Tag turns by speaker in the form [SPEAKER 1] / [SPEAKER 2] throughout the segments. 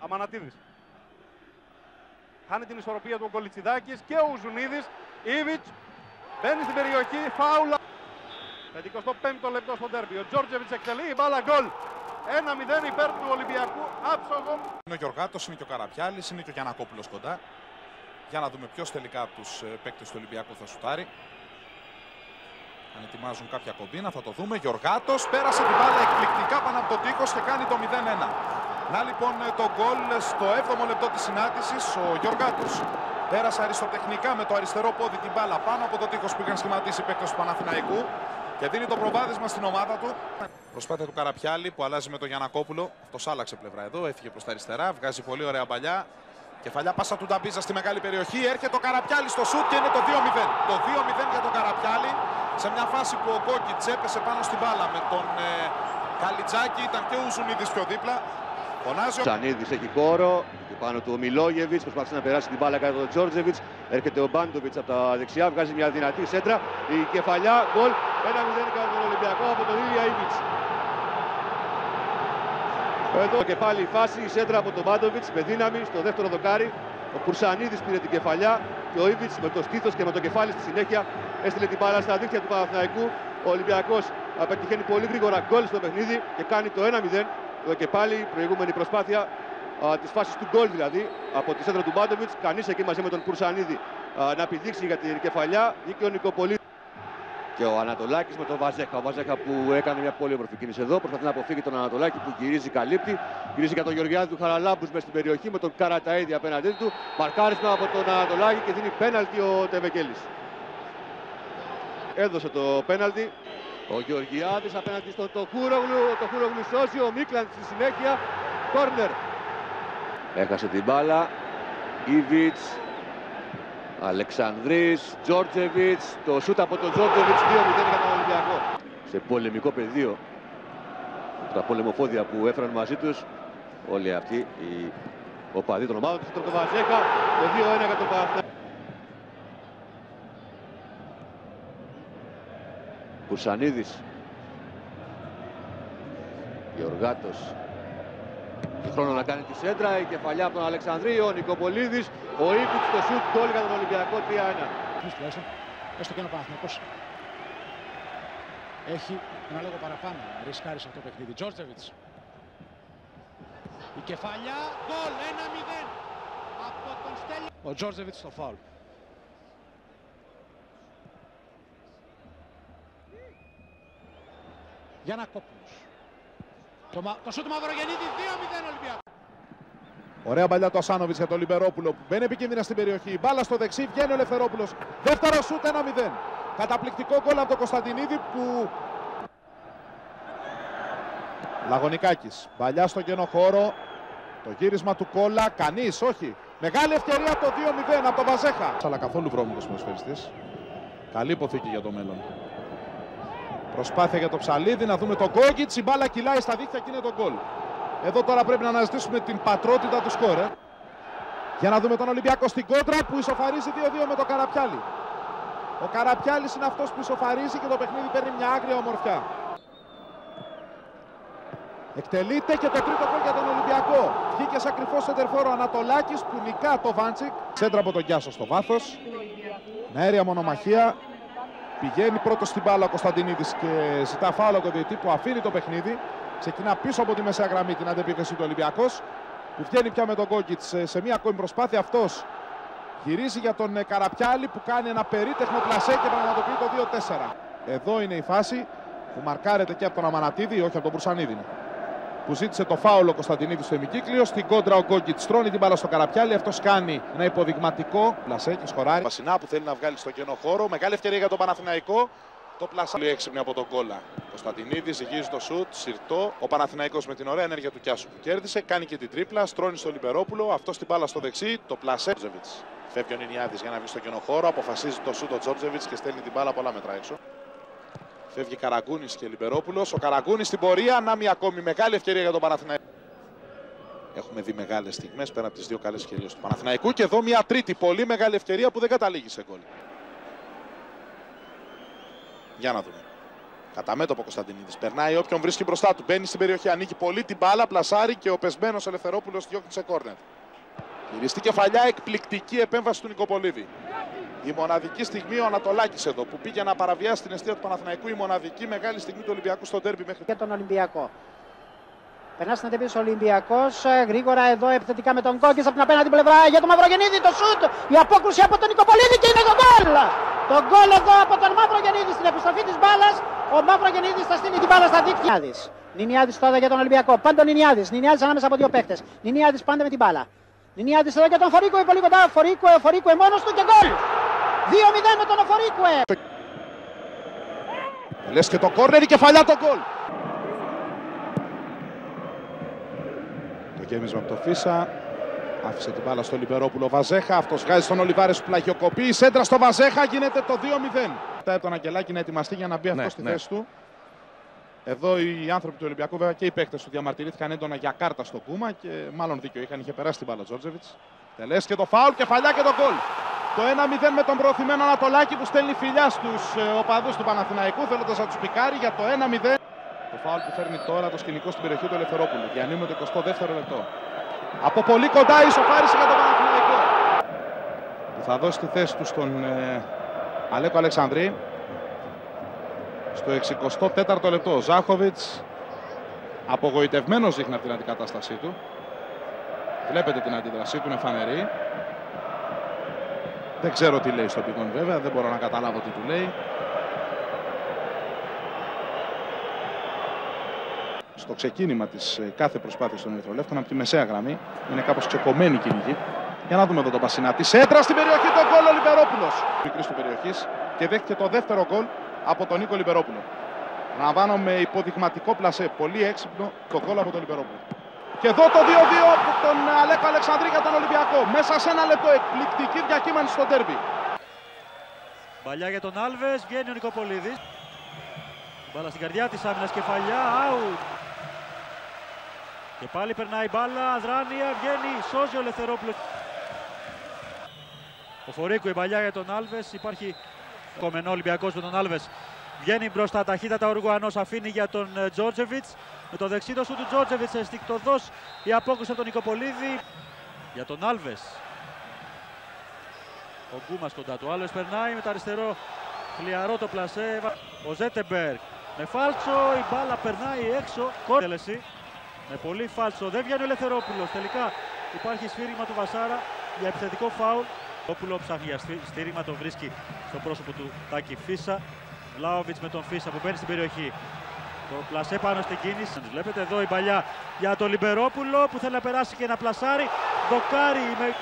[SPEAKER 1] Αμανατίδης. Χάνει την ισορροπία του ο Κολιτσιδάκης και ο Ουζουνίδης. Ήβιτς μπαίνει στην περιοχή, φάουλα. 55ο λεπτό στο ντέρμπι. Ο Τζόρτζεβιτς εκτελεί, η μπάλα γκολ. 1-0 υπέρ του Ολυμπιακού, άψογο.
[SPEAKER 2] Είναι ο Γιωργάτος, είναι και ο Καραπιάλης, είναι και ο Γιαννακόπουλος κοντά. Για να δούμε ποιος τελικά από τους παίκτες του Ολυμπιακού θα σουτάρει. Αν ετοιμάζουν κάποια κομπίνα θα το δούμε. Γιωργάτος πέρασε την μπάλα εκπληκτικά πάνω από το τείχος και κάνει το 0-1. Να λοιπόν το γκολ στο 7ο λεπτό της συνάντησης. Ο Γιωργάτος πέρασε αριστοτεχνικά με το αριστερό πόδι την μπάλα πάνω από το τείχος που είχαν σχηματίσει οι παίκτες του Παναθηναϊκού και δίνει το προβάδισμα στην ομάδα του. Προσπάθεια του Καραπιάλη που αλλάζει με τον Γιαννακόπουλο. Αυτός άλλαξε πλευρά εδώ, έφυγε προς τα αριστερά, βγάζει πολύ ωραία παλιά. Κεφαλιά πάσα του Νταμπίζα στη μεγάλη περιοχή. Έρχεται ο Καραπιάλη στο σουτ και είναι το 2-0. Το 2-0 για τον Καραπιάλη. Σε μια φάση που ο Κόκκιτς έπεσε πάνω στην μπάλα με τον Καλιτζάκη. Ήταν και ο Ουζουνίδης πιο δίπλα. Φωνάζει ο
[SPEAKER 3] Ψανίδης έχει χώρο. Και πάνω του ο Μιλόγεβιτς. Προσπάθησε να περάσει την μπάλα κάτω τον Τζόρτζεβιτς. Έρχεται ο Μπάντοβιτς από τα δεξιά. Βγάζει μια δυνατή σέντρα. Η κεφαλιά. Γκολ. 1-0 για τον Ολυμπιακό από τον Ήλια Ήβιτς. Εδώ και πάλι η φάση, η σέντρα από τον Μπάντοβιτς με δύναμη στο δεύτερο δοκάρι. Ο Κουρσανίδης πήρε την κεφαλιά και ο Ήβιτς με το στήθος και με το κεφάλι στη συνέχεια έστειλε την μπάλα στα δίχτυα του Παναθηναϊκού. Ο Ολυμπιακός πετυχαίνει πολύ γρήγορα γκολ στο παιχνίδι και κάνει το 1-0. Εδώ και πάλι η προηγούμενη προσπάθεια της φάσης του γκολ δηλαδή από τη σέντρα του Μπάντοβιτς. Κανείς εκεί μαζί με τον Κουρσανίδη να πηδήξει για την κεφαλιά. Βγήκε ο Νικοπολίδης. Και ο Ανατολάκης με τον Βαζέχα. Ο Βαζέχα που έκανε μια πολύ όμορφη κίνηση εδώ. Προσπαθεί να αποφύγει τον Ανατολάκη που γυρίζει, καλύπτει. Γυρίζει για τον Γεωργιάδη του Χαραλάμπους μέσα στην περιοχή με τον Καραταΐδη απέναντί του. Μαρκάρισμα από τον Ανατολάκη και δίνει πέναλτι ο Τεβεκέλης. Έδωσε το πέναλτι. Ο Γεωργιάδης απέναντι στον Τοχούρογλου. Ο Τοχούρογλου σώζει. Ο Μίκλαντ στη συνέχεια. Κόρνερ. Έχασε την μπάλα. Ήβιτς. Αλεξανδρής, Τζόρτζεβιτς, το σούτ από τον Τζόρτζεβιτς, 2-0 για τον Ολυμπιακό. Σε πολεμικό πεδίο, τα πολεμοφόδια που έφεραν μαζί τους όλοι αυτοί οι οπαδοί των ομάδων τους, το Βαζέχα, το 2-1 για τον Παναθηναϊκό. Κουρσανίδης, Γεωργάτος. Χρόνο να κάνει τη σέντρα, η κεφαλιά από τον Αλεξανδρή, ο Νικοπολίδης, ο Ήβιτς, το σουτ γκολ για τον Ολυμπιακό 3-1.
[SPEAKER 4] Έστω και ο Παναθηναϊκός έχει ένα λόγο παραπάνω να ρισκάρει σε αυτό το παιχνίδι. Τζόρτζεβιτς. Η κεφαλιά, γκολ 1-0 από τον Στέλιο. Ο Τζόρτζεβιτς στο φάουλ. Γιαννακόπουλος. Το σούτ του Μαυρογεννίδη, 2-0 Ολυμπιακό.
[SPEAKER 2] ωραία παλιά του Ασάνοβιτς για τον Λιμπερόπουλο που μπαίνει επικίνδυνα στην περιοχή. Μπάλα στο δεξί, βγαίνει ο Ελευθερόπουλος. Δεύτερο σούτ 1-0. Καταπληκτικό γκολ από τον Κωνσταντινίδη που. Λαγωνικάκης. Παλιά στο κενό χώρο. Το γύρισμα του Κόλλα. Κανείς, όχι. Μεγάλη ευκαιρία το 2-0 από τον Βαζέχα. Αλλά καθόλου βρώμικος ποδοσφαιριστής. Καλή υποθήκη για το μέλλον. Προσπάθεια για το Ψαλίδη, να δούμε τον Κόκκιτς, η μπάλα κυλάει στα δίχτυα και είναι το γκολ. Εδώ τώρα πρέπει να αναζητήσουμε την πατρότητα του σκορ. Για να δούμε τον Ολυμπιακό στην κόντρα που ισοφαρίζει 2-2 με τον Καραπιάλη. Ο Καραπιάλης είναι αυτός που ισοφαρίζει και το παιχνίδι παίρνει μια άγρια ομορφιά. Εκτελείται και το τρίτο γκολ για τον Ολυμπιακό. Βγήκε σαν κρυφό σεντερφόρο Ανατολάκης που νικά το Βάντσικ. Σέντρα από τον Γιάσο στο βάθος. Με αέρια μονομαχία. Πηγαίνει πρώτο στην μπάλα ο Κωνσταντινίδης και ζητά φάουλ από τον διαιτητή που αφήνει το παιχνίδι. Ξεκινά πίσω από τη μεσαία γραμμή την αντεπίθεση του Ολυμπιακός που βγαίνει πια με τον Κόκκιτς σε μια ακόμη προσπάθεια. Αυτός γυρίζει για τον Καραπιάλη που κάνει ένα περίτεχνο πλασέ και πραγματοποιεί το 2-4. Εδώ είναι η φάση που μαρκάρεται και από τον Αμανατίδη, όχι από τον Μπουρσανίδη, που ζήτησε το φάουλ ο Κωνσταντινίδης στο ημικύκλιο. Στην κόντρα ο Κόκκιτς τρώνει την μπάλα στο Καραπιάλη. Αυτός κάνει ένα υποδειγματικό πλασέ και σκοράρει. Βασινά που θέλει να βγάλει στο κενό χώρο. Μεγάλη ευκαιρία για τον Παναθηναϊκό. Το πλασά πολύ έξυπνη από τον Κόλλα. Κωνσταντινίδης ζυγίζει το σουτ, συρτό. Ο Παναθηναϊκός με την ωραία ενέργεια του Κιάσου που κέρδισε. Κάνει και την τρίπλα, στρώνει στο Λιμπερόπουλο. Αυτό την μπάλα στο δεξί. Το πλασέ. Φεύγει ο Νινιάδης για να βγει στο κενό χώρο. Αποφασίζει το σουτ ο Τζόρτζεβιτς και στέλνει την μπάλα πολλά μέτρα έξω. Φεύγει Καραγκούνης και Λιμπερόπουλος. Ο Καραγκούνης στην πορεία. Να μια ακόμη μεγάλη ευκαιρία για τον Παναθηναϊκό. Έχουμε δει μεγάλες στιγμές πέρα από τις δύο καλές ευκαιρίες του Παναθηναϊκού. Και εδώ μια τρίτη πολύ μεγάλη ευκαιρία που δεν καταλήγει σε γκολ. Για να δούμε. Κατά μέτωπο Κωνσταντινίδης. Περνάει όποιον βρίσκει μπροστά του. Μπαίνει στην περιοχή. Ανοίγει πολύ την μπάλα. Πλασάρει και ο πεσμένος Ελευθερόπουλος διώχνει σε κόρνερ. Γυριστή κεφαλιά. Εκπληκτική επέμβαση του Νικοπολίδη. Η μοναδική στιγμή ο Ανατολάκης εδώ που πήγε να παραβιάσει την αιστεία του Παναθηναϊκού. Η μοναδική μεγάλη στιγμή του Ολυμπιακού στο ντέρμπι μέχρι.
[SPEAKER 5] Για τον Ολυμπιακό. Περνά στην αντεπίθεση ο Ολυμπιακός. Γρήγορα εδώ επιθετικά με τον Κόκκις από την απέναντι πλευρά για τον Μαυρογεννίδη. Το σουτ. Η απόκρουση από τον Νικοπολίδη και είναι το γκολ. Το γκολ εδώ από τον Μαυρογεννίδη στην επιστροφή της μπάλας. Ο Μαυρογεννίδης θα στείλει την μπάλα στα δίκτυα. Νινιάδης τώρα για τον Ολυμπιακό. Πάντο Νινιάδης. Νινιάδης ανάμεσα από δύο παίχτες. Νινιάδης πάντα με την μπάλα. Νινιάδης εδώ για τον Φορίκουε. Πολύ κοντά. Φορίκουε μόνος του και γκολ. 2-0 με τον Φορίκουε.
[SPEAKER 2] Λες και το κόρνερ, η κεφαλιά το γκολ. Το γέμισμα από το Φίσα. Άφησε την μπάλα στο Λιμπερόπουλο Βαζέχα. Αυτός βγάζει στον Ολιβάρες που πλαγιοκοπεί. Η σέντρα στο Βαζέχα, γίνεται το 2-0. Μετά από τον Αγγελάκη να ετοιμαστεί για να μπει αυτό στη θέση του. Εδώ οι άνθρωποι του Ολυμπιακού, βέβαια και οι παίκτες του, διαμαρτυρήθηκαν έντονα για κάρτα στο Κούμα και μάλλον δίκιο είχαν. Είχε περάσει την μπάλα Τζόρτζεβιτς. Τελές και το φάουλ, κεφαλιά και το γκολ. Το 1-0 με τον προωθημένο Ανατολάκη που στέλνει φιλιά στους οπαδούς του Παναθηναϊκού θέλοντας να τους πικάρει για το 1-0. Το φάουλ που φέρνει τώρα το σκηνικό στην περιοχή του Ελευθερόπουλου. Διανύουμε το 22ο λεπτό. Από πολύ κοντά η ισοφάριση για τον Παναθηναϊκό. Που θα δώσει τη θέση του στον Αλέκο Αλεξανδρή. Στο 64ο λεπτό ο Ζάχοβιτς απογοητευμένος δείχνει από την αντικατάστασή του. Βλέπετε την αντίδρασή του, είναι φανερή. Δεν ξέρω τι λέει στο πηγόν βέβαια, δεν μπορώ να καταλάβω τι του λέει. Στο ξεκίνημα της κάθε προσπάθειας των Ερυθρολεύκων από τη μεσαία γραμμή είναι κάπως ξεκομμένη η κυνηγή. Για να δούμε εδώ τον Πασινάτη. Σέντρα στην περιοχή, το γκολ ο Λιμπερόπουλος. Μικρής του περιοχής και δέχτηκε το δεύτερο γκολ από τον Νίκο Λιμπερόπουλο. Λαμβάνω με υποδειγματικό πλασέ, πολύ έξυπνο το γκολ από τον Λιμπερόπουλο. Και εδώ το 2-2 από τον Αλέκο Αλεξανδρή για τον Ολυμπιακό. Μέσα σε ένα λεπτό εκπληκτική διακύμανση στο ντέρμπι.
[SPEAKER 6] Μπαλιά για τον Άλβες, βγαίνει ο Νικοπολίδης. Μπάλα στην καρδιά της άμυνας, κεφαλιά, out. Και πάλι περνάει μπάλα, αδράνεια, βγαίνει, σώζει ο Ελευθερόπουλος. Ο Φορίκου, η μπαλιά για τον Άλβες, υπάρχει κομμενό Ολυμπιακός με τον Άλβες. Βγαίνει μπροστά ταχύτατα ο Ουρουγουανός, αφήνει για τον Τζόρτζεβιτς. Με το δεξί το σου του Τζόρτζεβιτς, αισθηκτοδός η απόκριση από τον Νικοπολίδη. Για τον Άλβες. Ο Γκούμας κοντά του. Άλβες περνάει με το αριστερό, χλιαρό το πλασέ. Ο Ζέτεμπεργκ με φάλτσο, η μπάλα περνάει έξω. Κόρτελεση. Με πολύ φάλτσο, δεν βγαίνει ο Ελευθερόπουλος. Τελικά υπάρχει σφύριγμα του Βασάρα για επιθετικό φάουλ. Ο Πούλο ψάχνει για στήριγμα, το βρίσκει στο πρόσωπο του Τάκη Φίσα. Βλάοβιτς με τον Φίσα που μπαίνει στην περιοχή. Το πλασέ πάνω στην κίνηση. Βλέπετε εδώ η παλιά για τον Λιμπερόπουλο που θέλει να περάσει και να πλασάρει. Δοκάρι με...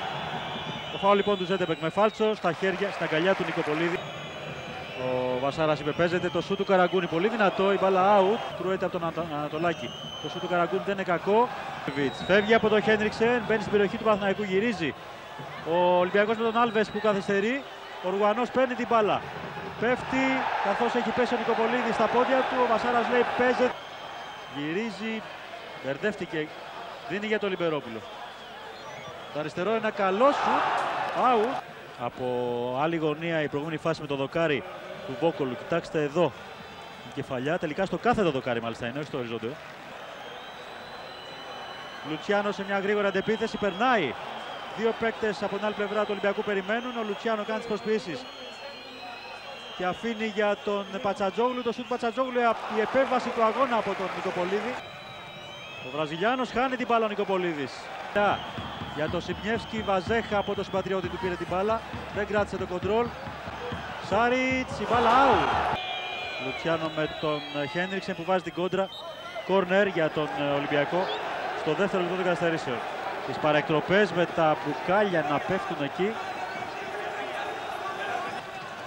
[SPEAKER 6] Το φάουλ λοιπόν του Ζέτεμπεκ με φάλτσο στα χέρια, στα αγκαλιά του Νικοπολίδη. Ο Βασάρας υπεπέζεται, το σου του Καραγκούνη πολύ δυνατό, η μπάλα out, κρούεται από τον Ανατολάκη. Το σου του Καραγκούνη δεν είναι κακό. Φεύγει από τον Χένριξεν, μπαίνει στην περιοχή του Παναθηναϊκού, γυρίζει. Ο Ολυμπιακός με τον Άλβες που καθυστερεί. Ο Ουρουγουανός παίρνει την μπάλα. Πέφτει καθώς έχει πέσει ο Νικοπολίδης στα πόδια του. Ο Βασάρας λέει παίζεται. Γυρίζει, μπερδεύτηκε, δίνει για τον Λιμπερόπουλο. Το αριστερό είναι ένα καλό σουτ. Out. Από άλλη γωνία η προηγούμενη φάση με το δοκάρι του Βόκολου. Κοιτάξτε εδώ η κεφαλιά. Τελικά στο κάθετο δοκάρι μάλιστα είναι, όχι στο οριζόντιο. Λουτσιάνο σε μια γρήγορη αντεπίθεση περνάει. Δύο παίκτες από την άλλη πλευρά του Ολυμπιακού περιμένουν. Ο Λουτσιάνο κάνει τις προσποιήσεις και αφήνει για τον Πατσατζόγλου. Το σουτ Πατσατζόγλου, η επέμβαση του αγώνα από τον Νικοπολίδη. Ο Βραζιλιάνος χάνει την μπάλα ο Νικοπολίδης. Για τον Σιπνιεύσκι, Βαζέχα από τον συμπατριώτη του πήρε την μπάλα. Δεν κράτησε το κοντρόλ. Σάριτς, η μπάλα out. Λουτσιάνο με τον Χένριξεν που βάζει την κόντρα. Κόρνερ για τον Ολυμπιακό στο δεύτερο λεπτό των καθυστερήσεων. Τις παρεκτροπές με τα μπουκάλια να πέφτουν εκεί.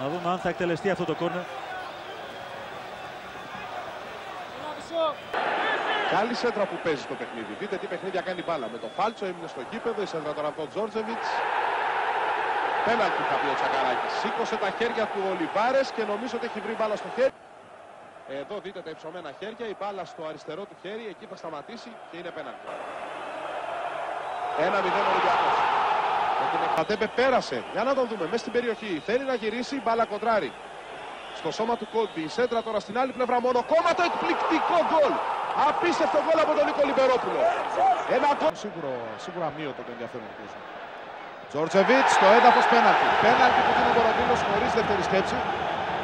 [SPEAKER 6] Να δούμε αν θα εκτελεστεί αυτό το κόρνερ.
[SPEAKER 2] Καλή σέντρα που παίζει το παιχνίδι. Δείτε τι παιχνίδια κάνει μπάλα. Με το φάλτσο έμεινε στο γήπεδο. Η σέντρα τώρα από τον Τζόρτζεβιτς. Πέναλτι θα πει ο Τσακαράκης. Σήκωσε τα χέρια του Ολιβάρες και νομίζω ότι έχει βρει μπάλα στο χέρι. Εδώ δείτε τα υψωμένα χέρια. Η μπάλα στο αριστερό του χέρι. Εκεί θα σταματήσει και είναι πέναλτι. 1-0 Ολυμπιακός. Ο Κατέμπε πέρασε. Για να τον δούμε. Μέσα στην περιοχή. Θέλει να γυρίσει. Μπάλα κοντράρει. Στο σώμα του Κόντι. Η σέντρα τώρα στην άλλη πλευρά. Μονοκόμματο, εκπληκτικό γκολ. Απίστευτο γκολ από τον Νίκο Λιμπερόπουλο. Ένα γκολ. Σίγουρα μείωτο το ενδιαφέρον του κόσμου. Τζόρτζεβιτς στο έδαφος πέναλτι. Πέναλτι που δίνει ο Βοροδίλος χωρίς δεύτερη σκέψη.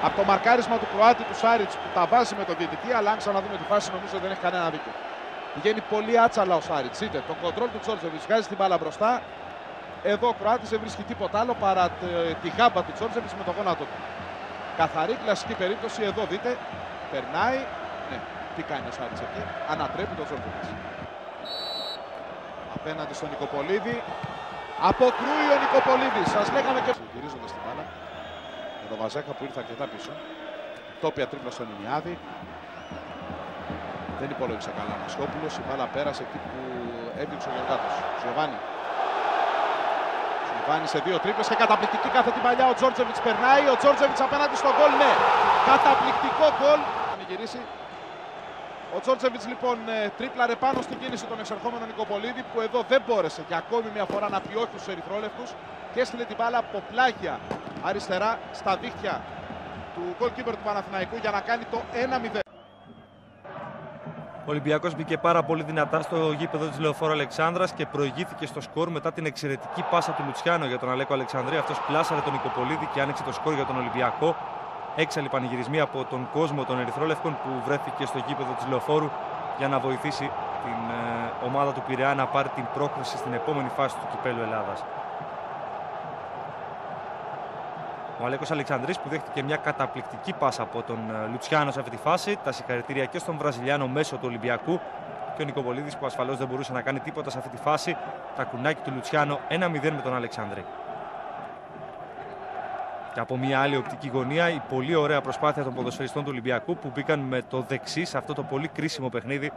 [SPEAKER 2] Από το μαρκάρισμα του Κροάτη του Σάριτς που τα βάζει με τον διαιτητή. Αλλά αν ξαναδούμε τη φάση νομίζω δεν έχει κανένα δίκιο. Πηγαίνει πολύ άτσαλα ο Σάριτς. Είτε το κοντρόλ του Τζόρτζεβιτς βγάζει την μπάλα μπροστά. Εδώ ο Κροάτης δεν βρίσκει τίποτα άλλο παρά τη γάμπα του Τζόρτζεβιτς με το γόνατο του. Καθαρή κλασική περίπτωση. Εδώ δείτε. Περνάει. Ναι, τι κάνει ο Σάριτς εκεί. Ανατρέπει τον Τζόρτζεβιτς. Απέναντι στον Νικοπολίδη. Αποκρούει ο Νικοπολίδης. Σας λέγαμε και. Γυρίζονται στην μπάλα. Με τον Βαζέχα που ήρθε αρκετά πίσω. Τόπια τρίπλα στον Ινιάδη. Δεν υπολόγισε καλά ο Μασχόπουλος. Η μπάλα πέρασε εκεί που έδειξε ο Γεωργάτος. Γιωβάνι. Γιωβάνι σε δύο τρίπλες και καταπληκτική κάθε την παλιά. Ο Τζόρτζεβιτς περνάει. Ο Τζόρτζεβιτς απέναντι στο γκολ. Ναι. Καταπληκτικό γκολ. Θα γυρίσει. Ο Τζόρτζεβιτς λοιπόν τρίπλαρε πάνω στην κίνηση των εξερχόμενων Νικοπολίδη που εδώ δεν μπόρεσε και ακόμη μια φορά να πιώσει τους ερυθρόλευκους και έστειλε την μπάλα από πλάγια αριστερά στα δίχτυα του goalkeeper του Παναθηναϊκού για να κάνει το 1-0.
[SPEAKER 7] Ο Ολυμπιακός μπήκε πάρα πολύ δυνατά στο γήπεδο της Λεωφόρου Αλεξάνδρας και προηγήθηκε στο σκορ μετά την εξαιρετική πάσα του Λουτσιάνο για τον Αλέκο Αλεξανδρή. Αυτός πλάσαρε τον Νικοπολίδη και άνοιξε το σκορ για τον Ολυμπιακό. Έξαλλοι πανηγυρισμοί από τον κόσμο των Ερυθρόλευκων που βρέθηκε στο γήπεδο της Λεωφόρου για να βοηθήσει την ομάδα του Πειραιά να πάρει την πρόκριση στην επόμενη φάση του Κυπέλλου Ελλάδας. Ο Αλέκος Αλεξανδρής που δέχτηκε μια καταπληκτική πάσα από τον Λουτσιάνο σε αυτή τη φάση. Τα συγχαρητήρια και στον Βραζιλιάνο μέσω του Ολυμπιακού και ο Νικοπολίδης που ασφαλώς δεν μπορούσε να κάνει τίποτα σε αυτή τη φάση. Τα κουνάκι του Λουτσιάνο 1-0 με τον Αλεξανδρή. Και από μια άλλη οπτική γωνία η πολύ ωραία προσπάθεια των ποδοσφαιριστών του Ολυμπιακού που μπήκαν με το δεξί σε αυτό το πολύ κρίσιμο παιχνίδι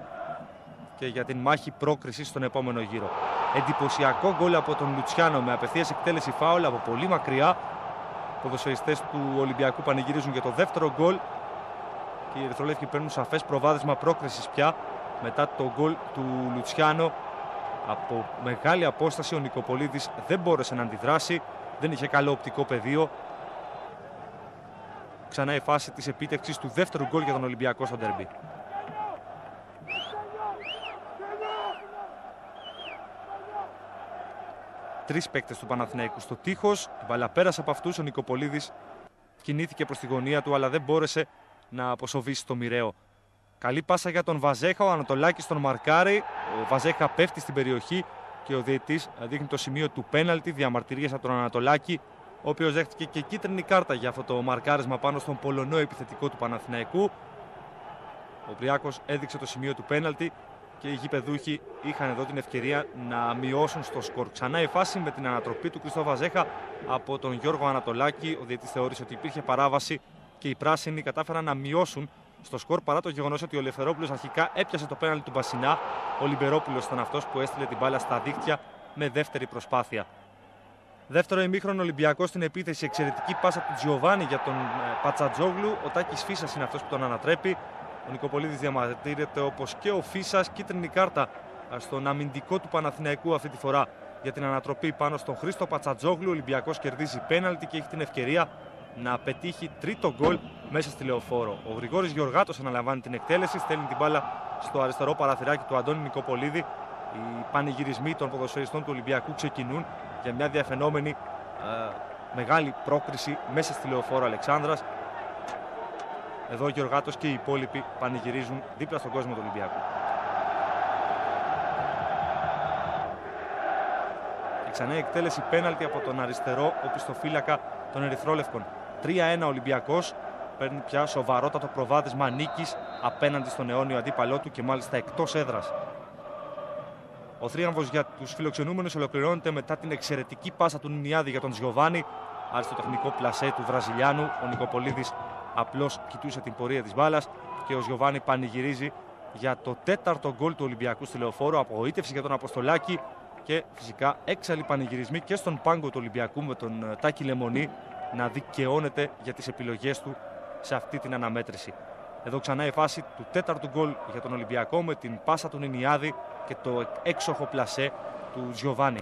[SPEAKER 7] και για την μάχη πρόκρισης στον επόμενο γύρο. Εντυπωσιακό γκολ από τον Λουτσιάνο με απευθείας εκτέλεση φάουλ από πολύ μακριά. Οι ποδοσφαιριστές του Ολυμπιακού πανηγυρίζουν για το δεύτερο γκολ και οι ερυθρόλευκοι παίρνουν σαφές προβάδισμα πρόκρισης πια μετά το γκολ του Λουτσιάνο. Από μεγάλη απόσταση ο Νικοπολίδης δεν μπόρεσε να αντιδράσει, δεν είχε καλό οπτικό πεδίο. Ξανά η φάση της επίτευξης του δεύτερου γκολ για τον Ολυμπιακό στο ντέρμπι. Τρεις παίκτες του Παναθηναϊκού στο τείχος. Η μπάλα πέρασε από αυτούς. Ο Νικοπολίδης κινήθηκε προς τη γωνία του, αλλά δεν μπόρεσε να αποσοβήσει το μοιραίο. Καλή πάσα για τον Βαζέχα. Ο Ανατολάκης τον μαρκάρει. Ο Βαζέχα πέφτει στην περιοχή και ο διαιτητής δείχνει το σημείο του πέναλτι. Διαμαρτυρίες από τον Ανατολάκη, ο οποίος δέχτηκε και κίτρινη κάρτα για αυτό το μαρκάρισμα πάνω στον Πολωνό επιθετικό του Παναθηναϊκού. Ο Μπριάκος έδειξε το σημείο του πέναλτι και οι γηπεδούχοι είχαν εδώ την ευκαιρία να μειώσουν στο σκορ. Ξανά η φάση με την ανατροπή του Χριστό Βαζέχα από τον Γιώργο Ανατολάκη. Ο διαιτητής θεώρησε ότι υπήρχε παράβαση και οι πράσινοι κατάφεραν να μειώσουν στο σκορ παρά το γεγονός ότι ο Ελευθερόπουλος αρχικά έπιασε το πέναλτι του Μπασινά. Ο Λιμπερόπουλος ήταν αυτός που έστειλε την μπάλα στα δίκτυα με δεύτερη προσπάθεια. Δεύτερο ημίχρονο Ολυμπιακός στην επίθεση. Εξαιρετική πάσα του Τζιοβάνι για τον Πατσατζόγλου. Ο Τάκης Φίσας είναι αυτός που τον ανατρέπει. Ο Νικοπολίδης διαμαρτύρεται όπως και ο Φίσας. Κίτρινη κάρτα στον αμυντικό του Παναθηναϊκού αυτή τη φορά για την ανατροπή πάνω στον Χρήστο Πατσατζόγλου. Ο Ολυμπιακός κερδίζει πέναλτι και έχει την ευκαιρία να πετύχει τρίτο γκολ μέσα στη Λεωφόρο. Ο Γρηγόρης Γεωργάτος αναλαμβάνει την εκτέλεση, στέλνει την μπάλα στο αριστερό παραθυράκι του Αντώνη Νικοπολίδη. Οι πανηγυρισμοί των ποδοσφαιριστών του Ολυμπιακού ξεκινούν για μια διαφαινόμενη μεγάλη πρόκριση μέσα στη Λεωφόρο Αλεξάνδρας. Εδώ ο Γεωργάτος και οι υπόλοιποι πανηγυρίζουν δίπλα στον κόσμο του Ολυμπιακού. Και ξανά η εκτέλεση πέναλτι από τον αριστερό οπισθοφύλακα των Ερυθρόλευκων. 3-1 Ολυμπιακός, παίρνει πια σοβαρότατο προβάδισμα νίκης απέναντι στον αιώνιο αντίπαλό του και μάλιστα εκτός έδρας. Ο θρίαμβος για τους φιλοξενούμενους ολοκληρώνεται μετά την εξαιρετική πάσα του Νινιάδη για τον Τζιοβάνι. Άριστο τεχνικό πλασέ του Βραζιλιάνου. Ο Νικοπολίδης απλώς κοιτούσε την πορεία της μπάλας και ο Τζιοβάνι πανηγυρίζει για το τέταρτο γκολ του Ολυμπιακού στη Λεωφόρο. Απογοήτευση για τον Αποστολάκη και φυσικά έξαλλοι πανηγυρισμοί και στον πάγκο του Ολυμπιακού με τον Τάκη Λεμονή να δικαιώνεται για τις επιλογές του σε αυτή την αναμέτρηση. Εδώ ξανά η φάση του τέταρτου γκολ για τον Ολυμπιακό με την πάσα του Νινιάδη και το έξοχο πλασέ του Τζιοβάνι.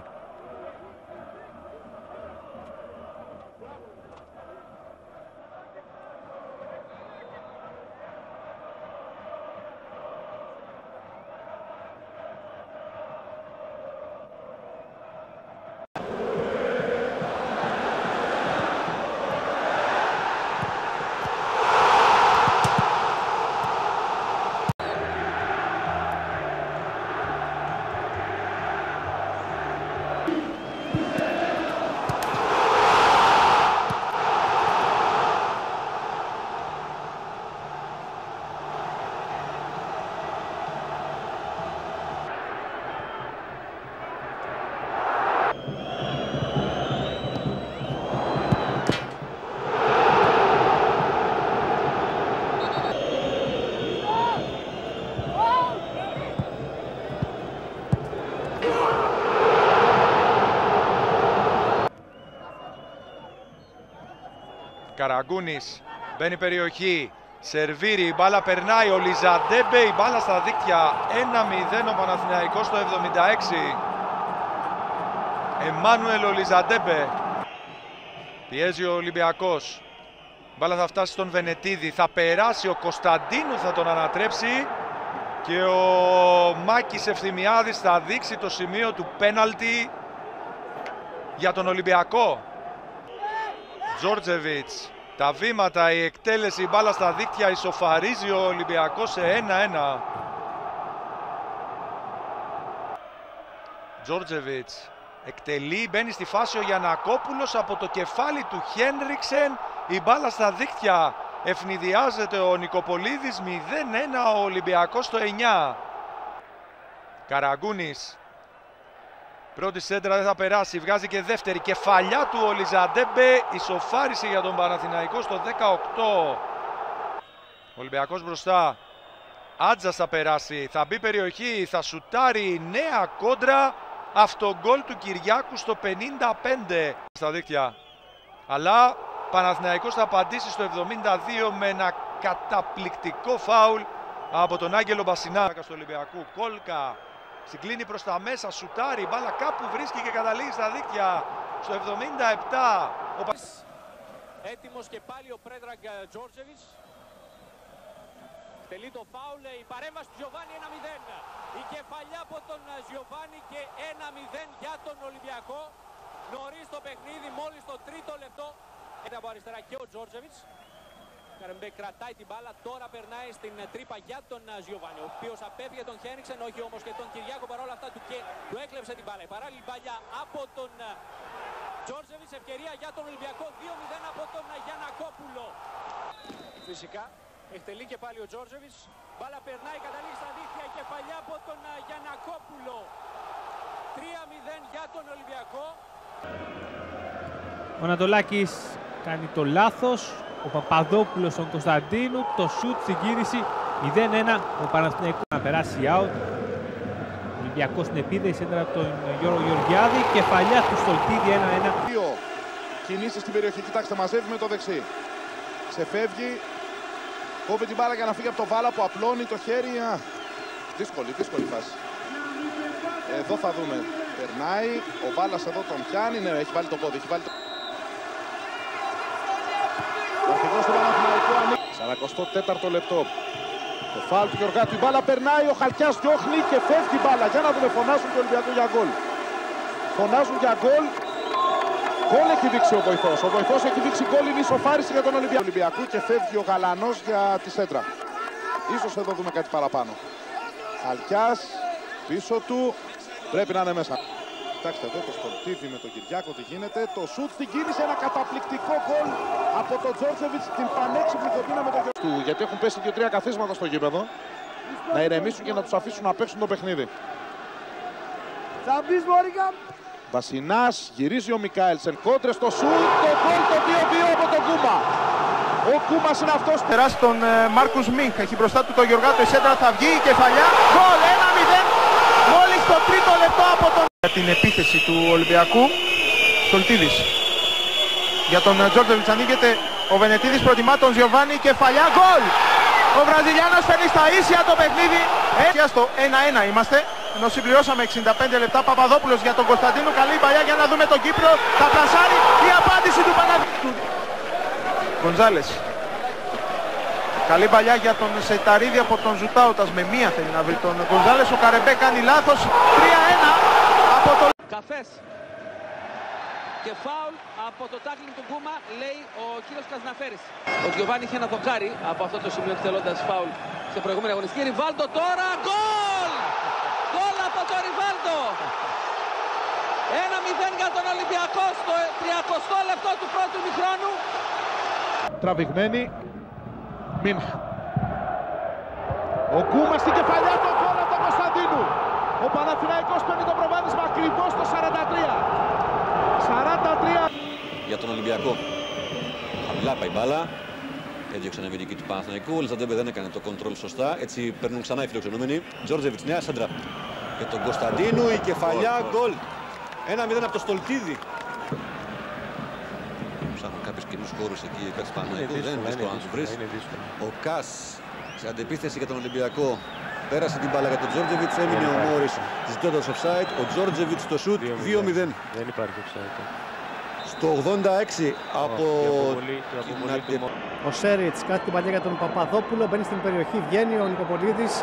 [SPEAKER 8] Καραγκούνης μπαίνει περιοχή. Σερβίρι, η μπάλα περνάει. Ο Λιζαντέμπε, η μπάλα στα δίκτυα. 1-0 ο Παναθηναϊκός στο 76. Εμμάνουελ ο Λιζαντέμπε. Πιέζει ο Ολυμπιακός. Η μπάλα θα φτάσει στον Βενετίδη. Θα περάσει ο Κωνσταντίνου, θα τον ανατρέψει. Και ο Μάκης Ευθυμιάδης θα δείξει το σημείο του πέναλτι για τον Ολυμπιακό. Τζόρτζεβιτς. Τα βήματα, η εκτέλεση, η μπάλα στα δίκτυα, ισοφαρίζει ο Ολυμπιακός σε 1-1. Τζόρτζεβιτς εκτελεί, μπαίνει στη φάση ο Γιαννακόπουλος από το κεφάλι του Χένριξεν. Η μπάλα στα δίκτυα, ευνηδιάζεται ο Νικοπολίδης, 0-1 ο Ολυμπιακός στο 9. Καραγκούνης. Πρώτη σέντρα δεν θα περάσει, βγάζει και δεύτερη. Κεφαλιά του ο Λιζαντέμπε, ισοφάρισε για τον Παναθηναϊκό στο 18. Ο Ολυμπιακός μπροστά. Άτζας θα περάσει, θα μπει περιοχή, θα σουτάρει, νέα κόντρα. Αυτογκόλ του Κυριάκου στο 55 στα δίκτυα. Αλλά Παναθηναϊκός θα απαντήσει στο 72 με ένα καταπληκτικό φάουλ από τον Άγγελο Μπασινά. Στο Ολυμπιακού, Κόλκα. Συγκλίνει προς τα μέσα, σουτάρει, μπάλα κάπου βρίσκει και καταλήγει στα δίκτυα στο 77.
[SPEAKER 9] Έτοιμος και πάλι ο Πρέντραγκ Τζόρτζεβιτς. Τελεί το φάουλ, η παρέμβαση του Γιωβάνι 1-0. Η κεφαλιά από τον Γιωβάνι και 1-0 για τον Ολυμπιακό. Νωρίς το παιχνίδι, μόλις το τρίτο λεπτό. Από αριστερά και ο Τζόρτζεβιτς. Καρεμπέ κρατάει την μπάλα, τώρα περνάει στην τρύπα για τον Γιωβάνι, ο οποίος απέφυγε τον Χένριξεν, όχι όμως και τον Κυριάκο, παρόλα αυτά του έκλεψε την μπάλα. Η παράλληλη μπάλια από τον Τζόρτζεβιτς, ευκαιρία για τον Ολυμπιακό, 2-0 από τον Γιαννακόπουλο. Φυσικά, εκτελεί και πάλι ο Τζόρτζεβιτς, μπάλα περνάει, καταλήγει στα δίχτυα, κεφαλιά από τον Γιαννακόπουλο. 3-0 για τον Ολυμπιακό.
[SPEAKER 10] Ο Ανατολάκης κάνει το λάθος. Ο Παπαδόπουλος στον Κωνσταντίνου, το σουτ στην κίνηση 0-1. Ο Παναθηναϊκός να περάσει out. Ο Ολυμπιακός στην επίδεση έντρα από τον Γιώργο Γεωργιάδη. Κεφαλιά του Στολτίδη 1-1.
[SPEAKER 2] Δύο κινήσεις στην περιοχή. Κοιτάξτε, μαζεύει με το δεξί. Ξεφεύγει. Κόβει την μπάλα για να φύγει από το Βάλα που απλώνει το χέρι. Δύσκολη φάση. Εδώ θα δούμε. Περνάει. Ο Βάλας εδώ τον πιάνει. Ναι, έχει βάλει το πόδι. Ο αρχηγός του Παναθηναϊκού ανήκει. 44ο λεπτό. Το φάουλ του Γεωργάτου. Η μπάλα περνάει. Ο Χαλκιάς διώχνει και φεύγει η μπάλα. Για να δούμε. Φωνάζουν το Ολυμπιακό για γκολ. Φωνάζουν για γκολ. Γκολ έχει δείξει ο βοηθός. Ο βοηθός έχει δείξει γκολ. Είναι ισοφάριση για τον Ολυμπιακό. Και φεύγει ο Γαλανός για τη σέντρα. Ίσως εδώ δούμε κάτι παραπάνω. Χαλκιάς πίσω του. Πρέπει να είναι μέσα. Κοιτάξτε εδώ το Στολτίδη με τον Κυριάκο τι γίνεται. Το σουτ στην κίνηση, ένα καταπληκτικό γκολ από τον Τζόρτζεβιτς, την πανέξυπνη κοντίνα με τον Γιώργο. Γιατί έχουν πέσει 2-3 καθίσματα στο γήπεδο. Να ηρεμήσουν και να τους αφήσουν να παίξουν το παιχνίδι. Βασινάς, γυρίζει ο Μικάελσεν, κόντρες στο σουτ, το γκολ το 2-2 από τον Κούμα. Ο Κούμας είναι αυτός.
[SPEAKER 1] Περάσει τον Μάρκους Μίνχ, έχει μπροστά του τον Γεωργάτο, η σέντρα θα βγει, η κεφαλιά, γκολ 1-0. Μόλις το τρίτο λεπτό από τον... Για την επίθεση του Ολυμπιακού, Στολτίδης. Για τον Τζόρτζεβιτς ανοίγεται ο Βενετίδης, προτιμά τον Γιωβάνι, κεφαλιά, γκολ! Ο Βραζιλιάνος φέρνει στα ίσια το παιχνίδι. Στο 1-1 είμαστε, ενώ συμπληρώσαμε 65 λεπτά. Παπαδόπουλος για τον Κωνσταντίνο, καλή παλιά για να δούμε τον Κύπρο. Θα πλασάρει η απάντηση του Παναθηναϊκού. Γκονζάλες. Καλή παλιά για τον Σεϊταρίδη από τον Ζουτάουτας, με μία θέλει να βρει τον Γκονζάλες. Ο Καρεμπέ κάνει λάθος, 3-1 από το...
[SPEAKER 9] Καφές και φάουλ από το τάκλινγκ του Γκούμα, λέει ο κύριος Καζναφέρης. Ο Γιωβάνι είχε ένα δοκάρι από αυτό το σημείο εκτελώντας φάουλ σε προηγούμενη αγωνιστική. Ριβάλντο τώρα, γκολ! Γκολ από το Ριβάλντο! 1-0 για τον Ολυμπιακό στο 30ο λεπτό του πρώτου ημιχρόνου.
[SPEAKER 2] Τραβηγμένη. Μίνχ. Ο Κούμας στην κεφαλιά του γκολ από τον Κωνσταντίνου. Ο Παναθηναϊκός παίρνει το προβάδισμα ακριβώς το 43. 43.
[SPEAKER 11] Για τον Ολυμπιακό. Χαμηλά πάει μπάλα. Έδιωξε ένα αμυντική του Παναθηναϊκού. Ο Λιζαντέμπε δεν έκανε το κοντρόλ σωστά. Έτσι παίρνουν ξανά οι φιλοξενούμενοι. Τζόρτζεβιτς, νέα σέντρα. Και τον Κωνσταντίνου, η κεφαλιά, γκολ. 1-0 από το Στολτίδη. ψάχνουν κάποιους κοινούς χώρους εκεί κάτι Παναθηναϊκού. Δεν είναι δύσκολο να τους βρεις. Ο Κας σε αντεπίθεση για τον Ολυμπιακό. Πέρασε την μπάλα για τον Τζόρτζεβιτς, έμεινε ο Μόρις ζητώντας offside. Ο Τζόρτζεβιτς στο σουτ 2-0.
[SPEAKER 12] Δεν υπάρχει offside.
[SPEAKER 11] Στο 86 από
[SPEAKER 5] ο Σέριτς κάτι την παλιά για τον Παπαδόπουλο, μπαίνει στην περιοχή, βγαίνει ο Νικοπολίδης,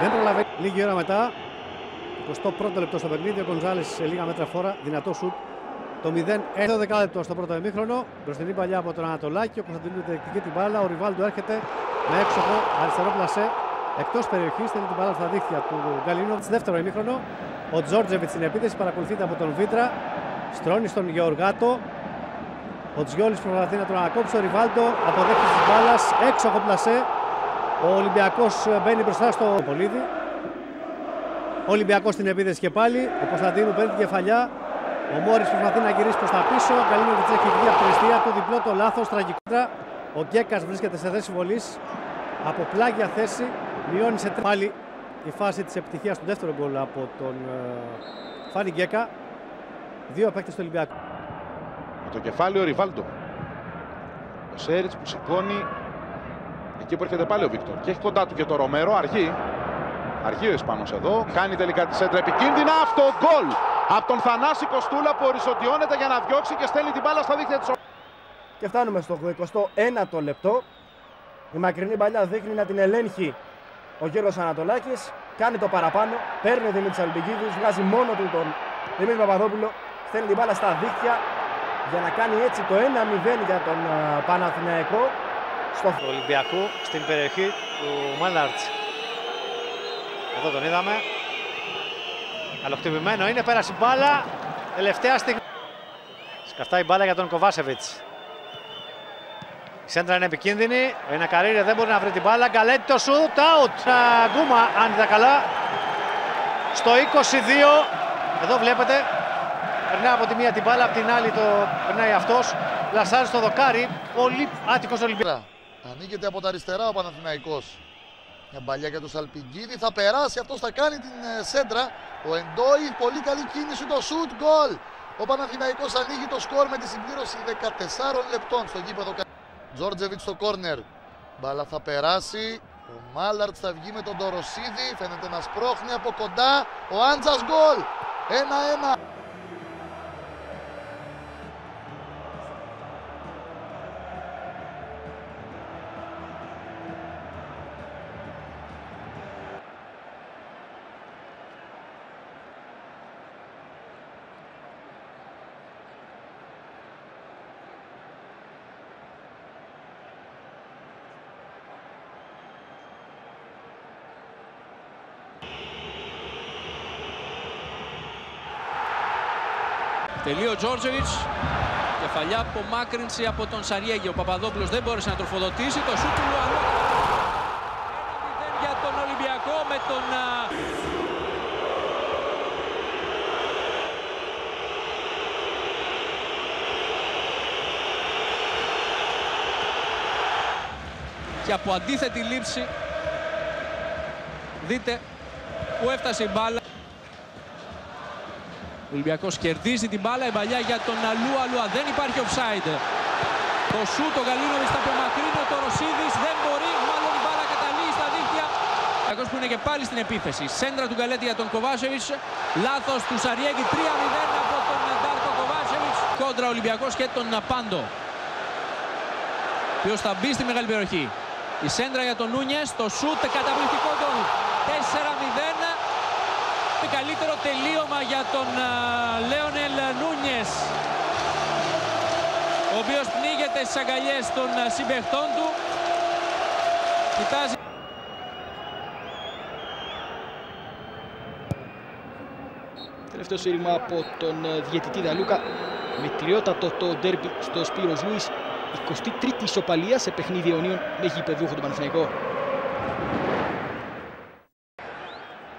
[SPEAKER 5] δεν προλαβαίνει. Λίγη ώρα μετά, 21ο λεπτό στο παιχνίδι, ο Γκονζάλης σε λίγα μέτρα φόρα, δυνατό σουτ. Το 0, 11 λεπτό στο πρώτο ημίχρονο, μπροστινή παλιά από τον Ανατολάκη, ο Κωνσταντίνου διεκδικεί την μπάλα, ο Ριβάλντο έρχεται με έξοχο αριστερό πλασέ, εκτός περιοχής, θέλει την μπάλα στα δίχτυα του Γκαλίνοβιτς. Δεύτερο ημίχρονο, ο Τζόρτζεβιτς στην επίθεση, παρακολουθείται από τον Βίτρα, στρώνει στον Γεωργάτο. Ο Τζιόλης προσπαθεί να τον ανακόψει, ο Ριβάλντο αποδέχτης της μπάλας, έξοχο πλασέ. Ο Ολυμπιακός μπαίνει μπροστά στο Πολίδη. Ο Ολυμπιακός στην επίθεση και πάλι, ο Κωνσταντίνου παίρνει την κεφαλιά. Ο Μόρις προσπαθεί να γυρίσει προς τα πίσω, ο Γκαλίνοβιτς έχει βγει από την αιστεία, το διπλό το λάθος, τραγικότερα. Ο Γκέκας βρίσκεται σε θέση βολής, από πλάγια θέση, μειώνει σε πάλι η φάση της επιτυχίας του δεύτερου γκολ από τον Φάνη Γκέκα. Δύο παίκτες του Ολυμπιακού.
[SPEAKER 2] Με το κεφάλι ο Ριβάλντο. Ο Σέριτς που σηκώνει εκεί που έρχεται πάλι ο Βίκτορ. Και έχει κοντά του και το Ρομέρο. Αργεί ο Ισπανός εδώ. Κάνει τελικά τη σέντρα επικίνδυνα. Αυτό γκολ από τον Θανάση Κοστούλα που οριζοντιώνεται για να διώξει και στέλνει την μπάλα στα δίχτυα της.
[SPEAKER 5] Και φτάνουμε στο 21ο λεπτό. Η μακρινή παλιά δείχνει να την ελέγχει ο Γιώργος Ανατολάκης. Κάνει το παραπάνω. Παίρνει ο Δημήτρης Αλμπικίδης. Βγάζει μόνο του τον Δημήτρη Παπαδόπουλο. Στέλνει την μπάλα στα δίχτυα για να κάνει έτσι το 1-0 για τον Παναθηναϊκό.
[SPEAKER 12] Του Ολυμπιακού στην περιοχή του Μάλαρτς. Εδώ τον είδαμε. Καλοχτυπημένο είναι, πέρασε η μπάλα. Τελευταία στιγμή. Σκαφτάει η μπάλα για τον Κοβάσεβιτς. Η σέντρα είναι επικίνδυνη. Ο Ινακαρίρε δεν μπορεί να βρει την μπάλα. Γκαλέτη το σουτ, out. Γκούμα, αν είδα καλά. Στο 22. Εδώ βλέπετε. Περνάει από τη μία την μπάλα, από την άλλη το περνάει αυτός. Λασάρι στο δοκάρι. Πολύ άτυχος Ολυμπιακός.
[SPEAKER 13] Ανοίγεται από τα αριστερά ο Παναθηναϊκός. Μια μπαλιά για τον Σαλπιγκίδη. Θα περάσει, αυτός θα κάνει την σέντρα. Ο Εντόι, πολύ καλή κίνηση, το σουτ, γκολ. Ο Παναθηναϊκός ανοίγει το σκορ με τη συμπλήρωση 14 λεπτών στο γήπεδο. Τζόρτζεβιτς στο κόρνερ. Μπάλα θα περάσει. Ο Μάλαρτς θα βγει με τον Τοροσίδη. Φαίνεται να σπρώχνει από κοντά. Ο Άντζας γκολ. 1-1.
[SPEAKER 9] Τελεί ο Τζόρτζεβιτς, κεφαλιά απομάκρυνση από τον Σαριέγη. Ο Παπαδόπουλος δεν μπόρεσε να τροφοδοτήσει. Το σούτ του Λουανού. 1-0 για τον Ολυμπιακό με τον... Και από αντίθετη λήψη, δείτε που έφτασε η μπάλα. Ο Ολυμπιακός κερδίζει την μπάλα, η παλιά για τον Λουα. Δεν υπάρχει offside. Το σούτ, ο Γκαλίνοβιτς θα απομακρύνει, ο Τοροσίδης δεν μπορεί, μάλλον η μπάλα καταλήγει στα δίχτυα. Ο Ολυμπιακός που είναι και πάλι στην επίθεση. Σέντρα του Γκαλέτη για τον Κοβάσεβιτς. Λάθος του Σαριέγη, 3-0 από τον Ντάρκο Κοβάσεβιτς. Κόντρα ο Ολυμπιακός και τον Πάντο, ποιος θα μπει στη μεγάλη περιοχή. Η σέντρα για τον Νούνιες, το σούτ, καταπληκτικό γκολ. 4-0. Καλύτερο τελείωμα για τον Λέονελ Νούνιες, ο οποίος πνίγεται στις αγκαλιές των συμπαιχτών του. Κοιτάζει.
[SPEAKER 14] Τελευταίο σύρμα από τον διαιτητή Δαλούκα. Μετριότατο το ντέρμπι στο Σπύρος Λούις. 23η ισοπαλία σε παιχνίδι αιωνίων με γηπεδούχο τον Παναθηναϊκό.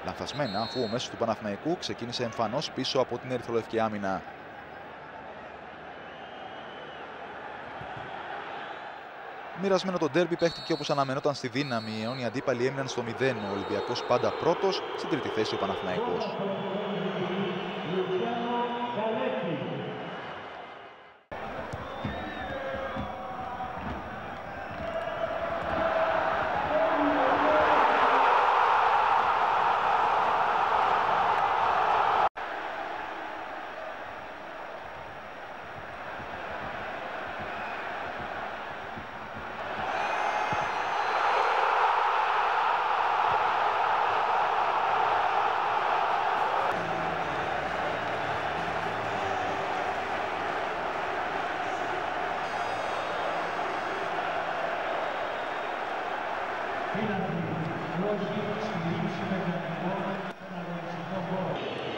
[SPEAKER 2] Λανθασμένα, αφού ο μέσος του Παναθηναϊκού ξεκίνησε εμφανώς πίσω από την ερυθρολευκή άμυνα. Μοιρασμένο το ντέρμπι παίχτηκε όπως αναμενόταν στη Δύναμη. Οι αιώνιοι αντίπαλοι έμειναν στο 0. Ο Ολυμπιακός πάντα πρώτος, στην τρίτη θέση ο Παναθηναϊκός.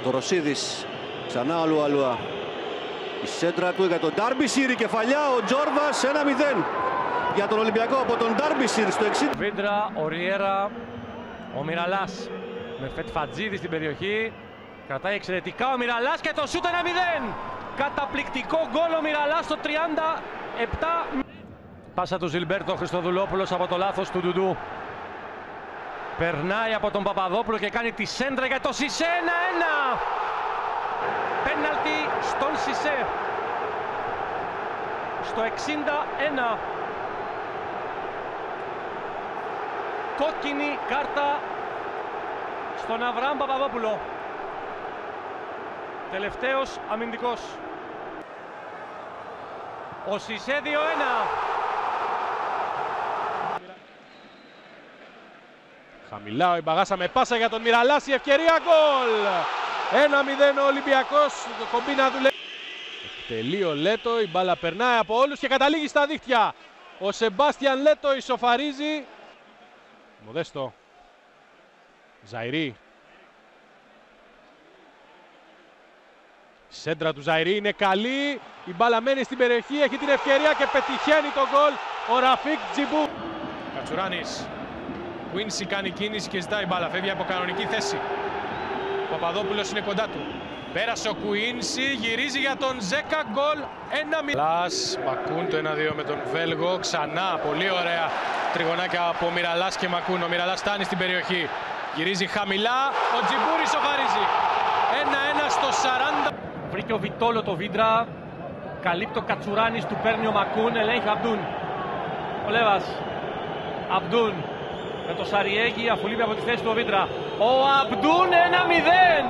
[SPEAKER 11] Το Ρωσίδης, ξανά ο Λουαλουά. Η σέντρα του για τον Ντάρμπισιρ, η κεφαλιά, ο Τζόρβας, 1-0 για τον Ολυμπιακό από τον Ντάρμπισιρ στο 60.
[SPEAKER 15] Βίντρα, ο Ριέρα, ο Μιραλάς με Φετφατζίδη στην περιοχή. Κρατάει εξαιρετικά ο Μιραλάς και το σούτ 1-0. Καταπληκτικό γκολ ο Μιραλάς στο 37. Πάσα του Ζιλμπέρτο Χριστοδουλόπουλος από το λάθος του Ντουντού. Περνάει από τον Παπαδόπουλο και κάνει τη σέντρα για το Σισέ, 1-1. Πέναλτι στον Σισέ. Στο 61. Κόκκινη κάρτα στον Αβραάμ Παπαδόπουλο. Τελευταίος αμυντικός. Ο Σισέ 2-1.
[SPEAKER 16] Χαμηλά ο Ιμπαγάσα με πάσα για τον Μιραλάς, η ευκαιρία, γκολ! 1-0 ο Ολυμπιακός, το κομπίνα του Τελεί ο Λέτο, η μπάλα περνάει από όλους και καταλήγει στα δίχτυα. Ο Σεμπάστιαν Λέτο ισοφαρίζει. Μοδέστο. Ζαϊρή. Η σέντρα του Ζαϊρή είναι καλή. Η μπάλα μένει στην περιοχή, έχει την ευκαιρία και πετυχαίνει το γκολ ο Ραφίκ Τζιμπού. Κατσουράνης. Κουίνσι κάνει κίνηση και ζητάει μπάλα. Φεύγει από κανονική θέση. Ο Παπαδόπουλος είναι κοντά του. Πέρασε ο Κουίνσι, γυρίζει για τον Ζέκα, γκολ 1-0. Λας, Μακούν το 1-2 με τον Βέλγο. Ξανά, πολύ ωραία τριγωνάκια από Μιραλάς και Μακούν. Ο Μιραλάς φτάνει στην περιοχή. Γυρίζει χαμηλά, ο Τζιμπούρης σοφαρίζει. 1-1 στο 40.
[SPEAKER 15] Βρήκε ο Βιτόλο το Βίντρα. Καλύπτει ο Κατσουράνης, του παίρνει ο Μακούν, ελέγχει Αμπτούν. Ο Λέβας. Αμπτούν. Με το Σαριέγγι, αφού λείπει από τη θέση του ο Βίντρα. Ο Αμπτούν 1-0.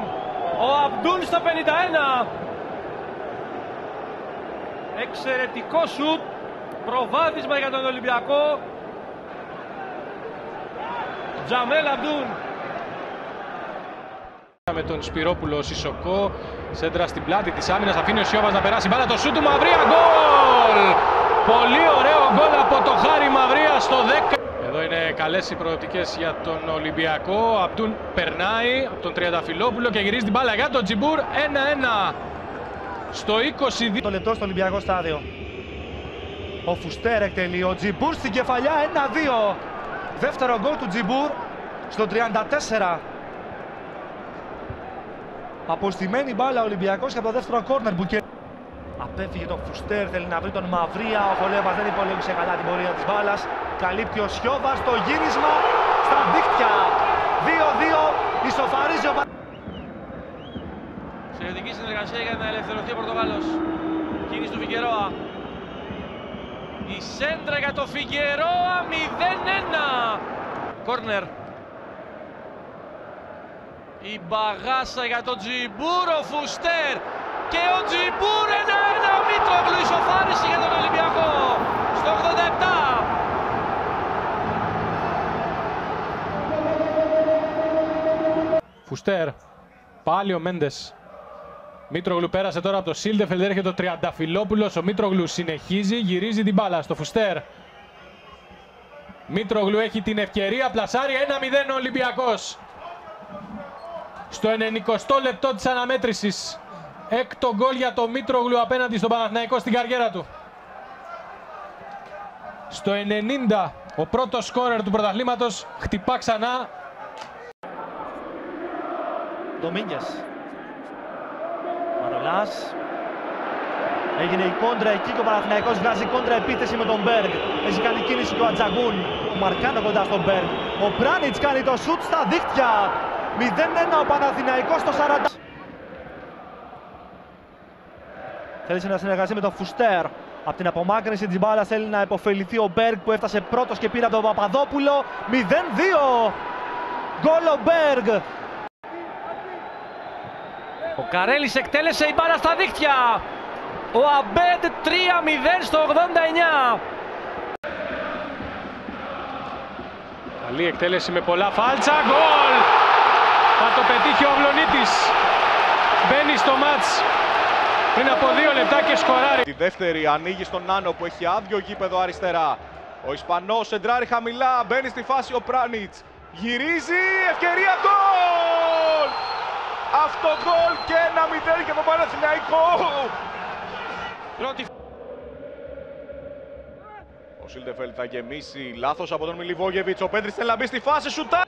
[SPEAKER 15] Ο Αμπτούν στα 51. Εξαιρετικό σουτ. Προβάδισμα για τον Ολυμπιακό. Τζαμέλ Αμπτούν.
[SPEAKER 16] Με τον Σπυρόπουλο Σισοκό. Σέντρα στην πλάτη της άμυνας. Αφήνει ο Σιώβας να περάσει μπάλα. Το σουτ του Μαυρία. Γκολ! Πολύ ωραίο γκολ από το Χάρη Μαυρία στο 10. Εδώ είναι καλές οι προοπτικές για τον Ολυμπιακό. Αμπτούν περνάει από τον Τριανταφυλόπουλο και γυρίζει την μπάλα για τον Τζιμπούρ. 1-1 στο 22.
[SPEAKER 17] Το λεπτό στο Ολυμπιακό στάδιο. Ο Φουστέρ εκτελεί. Ο Τζιμπούρ στην κεφαλιά. 1-2. Δεύτερο γκολ του Τζιμπούρ στο 34. Αποστημένη μπάλα ο Ολυμπιακός και από το δεύτερο κόρνερ που απέφυγε τον Φουστέρ, θέλει να βρει τον Μαυρία. Ο Χολέβας δεν υπολόγισε καλά την πορεία της μπάλας. Καλύπτει ο Σιώβας το γύρισμα στα δίχτυα. 2-2, ισοφαρίζει ο
[SPEAKER 15] Εξαιρετική συνεργασία για να ελευθερωθεί ο Πορτογάλος. Κίνηση του Φιγκερόα. Η σέντρα για το Φιγκερόα, 0-1. Κόρνερ. Η μπαγάσα για τον Τζιμπούρ, ο Φουστέρ. Και ο Τζιμπούρ 1-1. Ο Μήτρογλου ισοφάριση για τον Ολυμπιακό στο 87.
[SPEAKER 16] Φουστέρ. Πάλι ο Μέντες. Μήτρογλου πέρασε τώρα από το Σίλντεφελντ, έρχεται ο Τριανταφυλόπουλος. Ο Μήτρογλου συνεχίζει, γυρίζει την μπάλα στο Φουστέρ. Μήτρογλου έχει την ευκαιρία, πλασάρει 1-0 ο Ολυμπιακός. Στο 90ο λεπτό της αναμέτρησης. Έκτο γκολ για το Μήτρογλου απέναντι στον Παναθηναϊκό στην καριέρα του. Στο 90 ο πρώτος σκόρερ του πρωταθλήματος χτυπά ξανά.
[SPEAKER 17] Ντομίνγκες. Μανολάς. Έγινε η κόντρα εκεί και ο Παναθηναϊκός βγάζει κόντρα επίθεση με τον Μπέργκ. Έχει κάνει κίνηση και ο Ατζαγκούν. Ο Μαρκάνο κοντά στον Μπέργκ. Ο Πράνιτς κάνει το σουτ στα δίχτυα. 0-1 ο Παναθηναϊκός στο 40. Θέλησε να συνεργαστεί με τον Φουστέρ. Από την απομάκρυνση της μπάλας θέλει να υποφεληθεί ο Μπέργκ που έφτασε πρώτος και πήρε από τον Παπαδόπουλο. 0-2. Γκολ ο Μπέργκ.
[SPEAKER 15] Ο Καρέλης εκτέλεσε η μπάλα στα δίχτυα. Ο Αμπέντ 3-0 στο 89.
[SPEAKER 16] Καλή εκτέλεση με πολλά φάλτσα. Γκολ! Θα το πετύχει ο Αυλονίτης. Μπαίνει στο μάτς πριν από 2 λεπτά και σκοράρει.
[SPEAKER 18] Τη δεύτερη ανοίγει στον Νάνο που έχει άδειο γήπεδο αριστερά. Ο Ισπανός σεντράρει χαμηλά, μπαίνει στη φάση ο Πράνιτς. Γυρίζει, ευκαιρία, γκολ! Αυτό γκολ και 1-0 για τον Παναθηναϊκό. Ο Σίλτεφελτ θα γεμίσει, λάθος από τον Μιλιβόγεβιτς. Ο Πέντρης θέλει να μπει στη φάση, σουτά!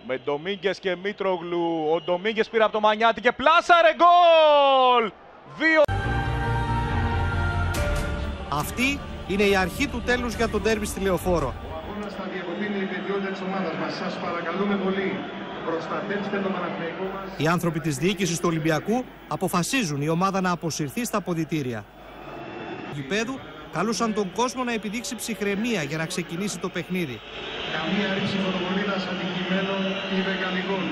[SPEAKER 18] Με Ντομίγκες και Μήτρογλου. Ο Ντομίγκες πήρε από το Μανιάτη και πλάσαρε γκολ! 2.
[SPEAKER 19] Αυτή είναι η αρχή του τέλους για τον ντέρμπι στη Λεωφόρο.
[SPEAKER 20] Ο αγώνας θα διακοπεί η ιδιότητα της ομάδας μας. Σας παρακαλούμε πολύ. Προστατεύστε τον Παναθηναϊκό μας.
[SPEAKER 19] Οι άνθρωποι της διοίκησης του Ολυμπιακού αποφασίζουν η ομάδα να αποσυρθεί στα αποδυτήρια. Του γηπέδου καλούσαν τον κόσμο να επιδείξει ψυχραιμία για να ξεκινήσει το παιχνίδι.
[SPEAKER 20] Καμία ρήψη φωτοβολίδας αντικειμένων ή βεγγαλικών.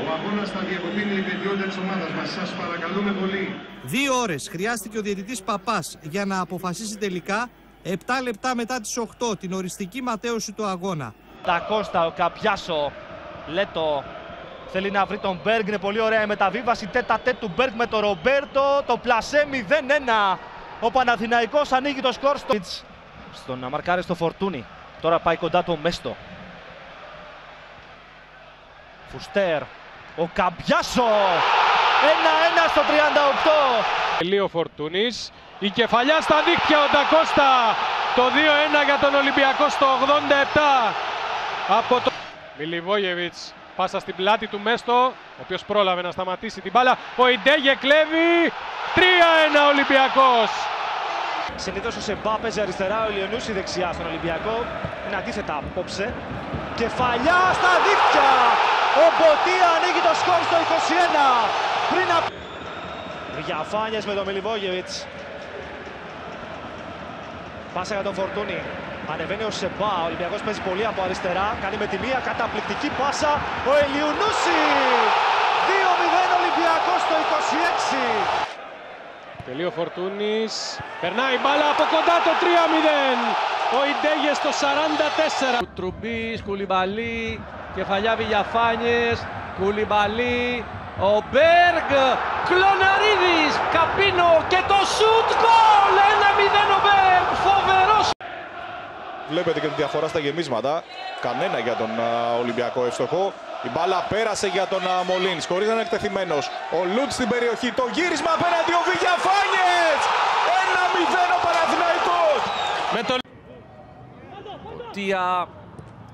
[SPEAKER 20] Ο αγώνας θα διακοπεί η ιδιότητα της ομάδας μας. Σας παρακαλούμε πολύ.
[SPEAKER 19] 2 ώρες χρειάστηκε ο διαιτητής Παπάς για να αποφασίσει τελικά 7 λεπτά μετά τις 8 την οριστική ματέωση του αγώνα.
[SPEAKER 17] Τα Κώστα, ο Καπιάσο, Λέτο θέλει να βρει τον Μπέργκ, είναι πολύ ωραία η μεταβίβαση τέτα-τέτ του Μπέργκ με τον Ρομπέρτο, το πλασέ 0-1. Ο Παναθηναϊκός ανοίγει το σκορ στον να μαρκάρει στο Φορτούνι. Τώρα πάει κοντά του ο Μέστο. Φουστέρ, ο Καμπιάσο, 1-1 στο 38.
[SPEAKER 16] Τελείο Φορτούνης, η κεφαλιά στα δίχτυα, ο Ντακώστα, το 2-1 για τον Ολυμπιακό στο 87. Από το Μιλιβόγεβιτς, πάσα στην πλάτη του Μέστο, ο οποίος πρόλαβε να σταματήσει την μπάλα. Ο Ιντέγε κλέβει, 3-1 Ολυμπιακός.
[SPEAKER 17] Συνήθως ο Σεμπά παίζει αριστερά, ο Λιονούση δεξιά στον Ολυμπιακό. Είναι αντίθετα απόψε. Κεφαλιά στα δίχτυα! Ο Μποτία ανοίγει το σκορ στο 21. Πριν από... Διαφάνειες με τον Μιλιβόγεβιτς. Πάσα για τον Φορτούνι. Ανεβαίνει ο Σεμπά, ο Ολυμπιακός παίζει πολύ από αριστερά. Κάνει με τη μία καταπληκτική πάσα ο Ελιουνούση. 2-0 Ολυμπιακός στο 26.
[SPEAKER 16] Τελείο Φορτούνης, περνάει η μπάλα από κοντά το 3-0. Ο Ιντέγε στο 44.
[SPEAKER 15] Τρουμπής, Κουλιμπαλί, κεφαλιά Βηγιαφάνιες, Κουλιμπαλί, ο Μπέργκ, Κλωναρίδης, Καπίνο και το σουτ γκολ! 1-0 ο Μπέργκ, φοβερός!
[SPEAKER 18] Βλέπετε και τη διαφορά στα γεμίσματα. Κανένα για τον Ολυμπιακό εύστοχο. Η μπάλα πέρασε για τον Μολίνς, χωρίς να είναι εκτεθειμένος. Ο Λουτ στην περιοχή, το γύρισμα απέναντι ο Βηγιαφάνιες! 1-0 ο Παναθηναϊκός!
[SPEAKER 15] Με το Τία,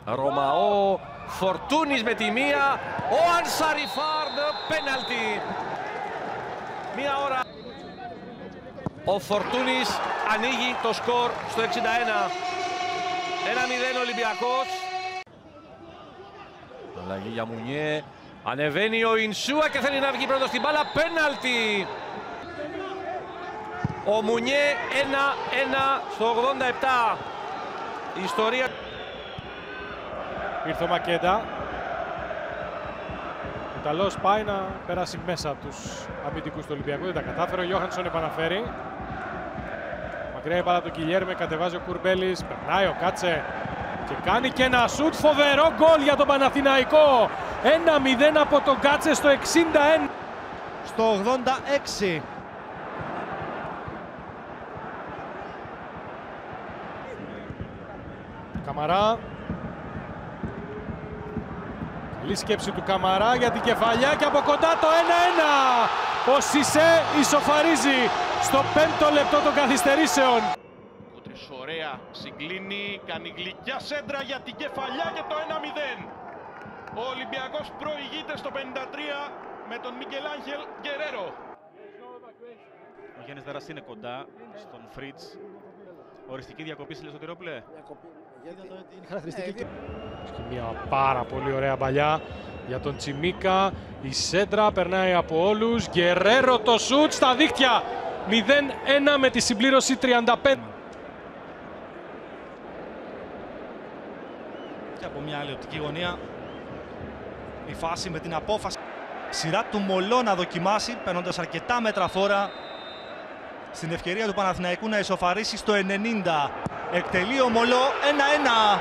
[SPEAKER 15] Ρωμαό, Φορτούνης με τη μία, ο Ανσαριφάρντ, πέναλτι. Μία ώρα. Ο Φορτούνης ανοίγει το σκορ στο 61. 1-0 Ολυμπιακός. Αλλαγή για Μουνιέ. Ανεβαίνει ο Ινσούα και θέλει να βγει πρώτος στην μπάλα. Πέναλτι. Ο Μουνιέ 1-1 στο 87. Η ιστορία.
[SPEAKER 16] Ήρθε ο Μακέντα. Ο Ιταλός πάει να περάσει μέσα από τους αμυντικούς του Ολυμπιακού. Δεν τα κατάφερε. Ο Γιώχανσον επαναφέρει. Μακριά η μπάλα του Κιλιέρμε. Κατεβάζει ο Κουρμπέλης. Περνάει ο Κάτσε. Και κάνει και ένα σουτ. Φοβερό γκολ για τον Παναθηναϊκό. 1-0 από τον Κάτσε στο 61.
[SPEAKER 17] Στο 86.
[SPEAKER 16] Καμαρά. Καλή σκέψη του Καμαρά για την κεφαλιά και από κοντά το 1-1. Ο Σισέ ισοφαρίζει στο 5ο λεπτό των καθυστερήσεων.
[SPEAKER 18] Ωραία, συγκλίνει, κάνει γλυκιά σέντρα για την κεφαλιά και το 1-0. Ο Ολυμπιακός προηγείται στο 53 με τον Μικελ Άγχελ Γκερέρο.
[SPEAKER 21] Ο Γιάννης Δαραστή είναι κοντά στον Φρίτς. Οριστική διακοπή στη Λεσοτηρόπουλε.
[SPEAKER 16] Και μια πάρα πολύ ωραία παλιά για τον Τσιμίκα. Η σέντρα περνάει από όλους. Γκερέρο το σουτ στα δίχτυα. 0-1 με τη συμπλήρωση 35.
[SPEAKER 17] Και από μια άλλη οπτική γωνία η φάση με την απόφαση. Σειρά του Μολό να δοκιμάσει, παίρνοντας αρκετά μέτρα φόρα στην ευκαιρία του Παναθηναϊκού να ισοφαρίσει στο 90. Εκτελεί ο Μολό 1-1.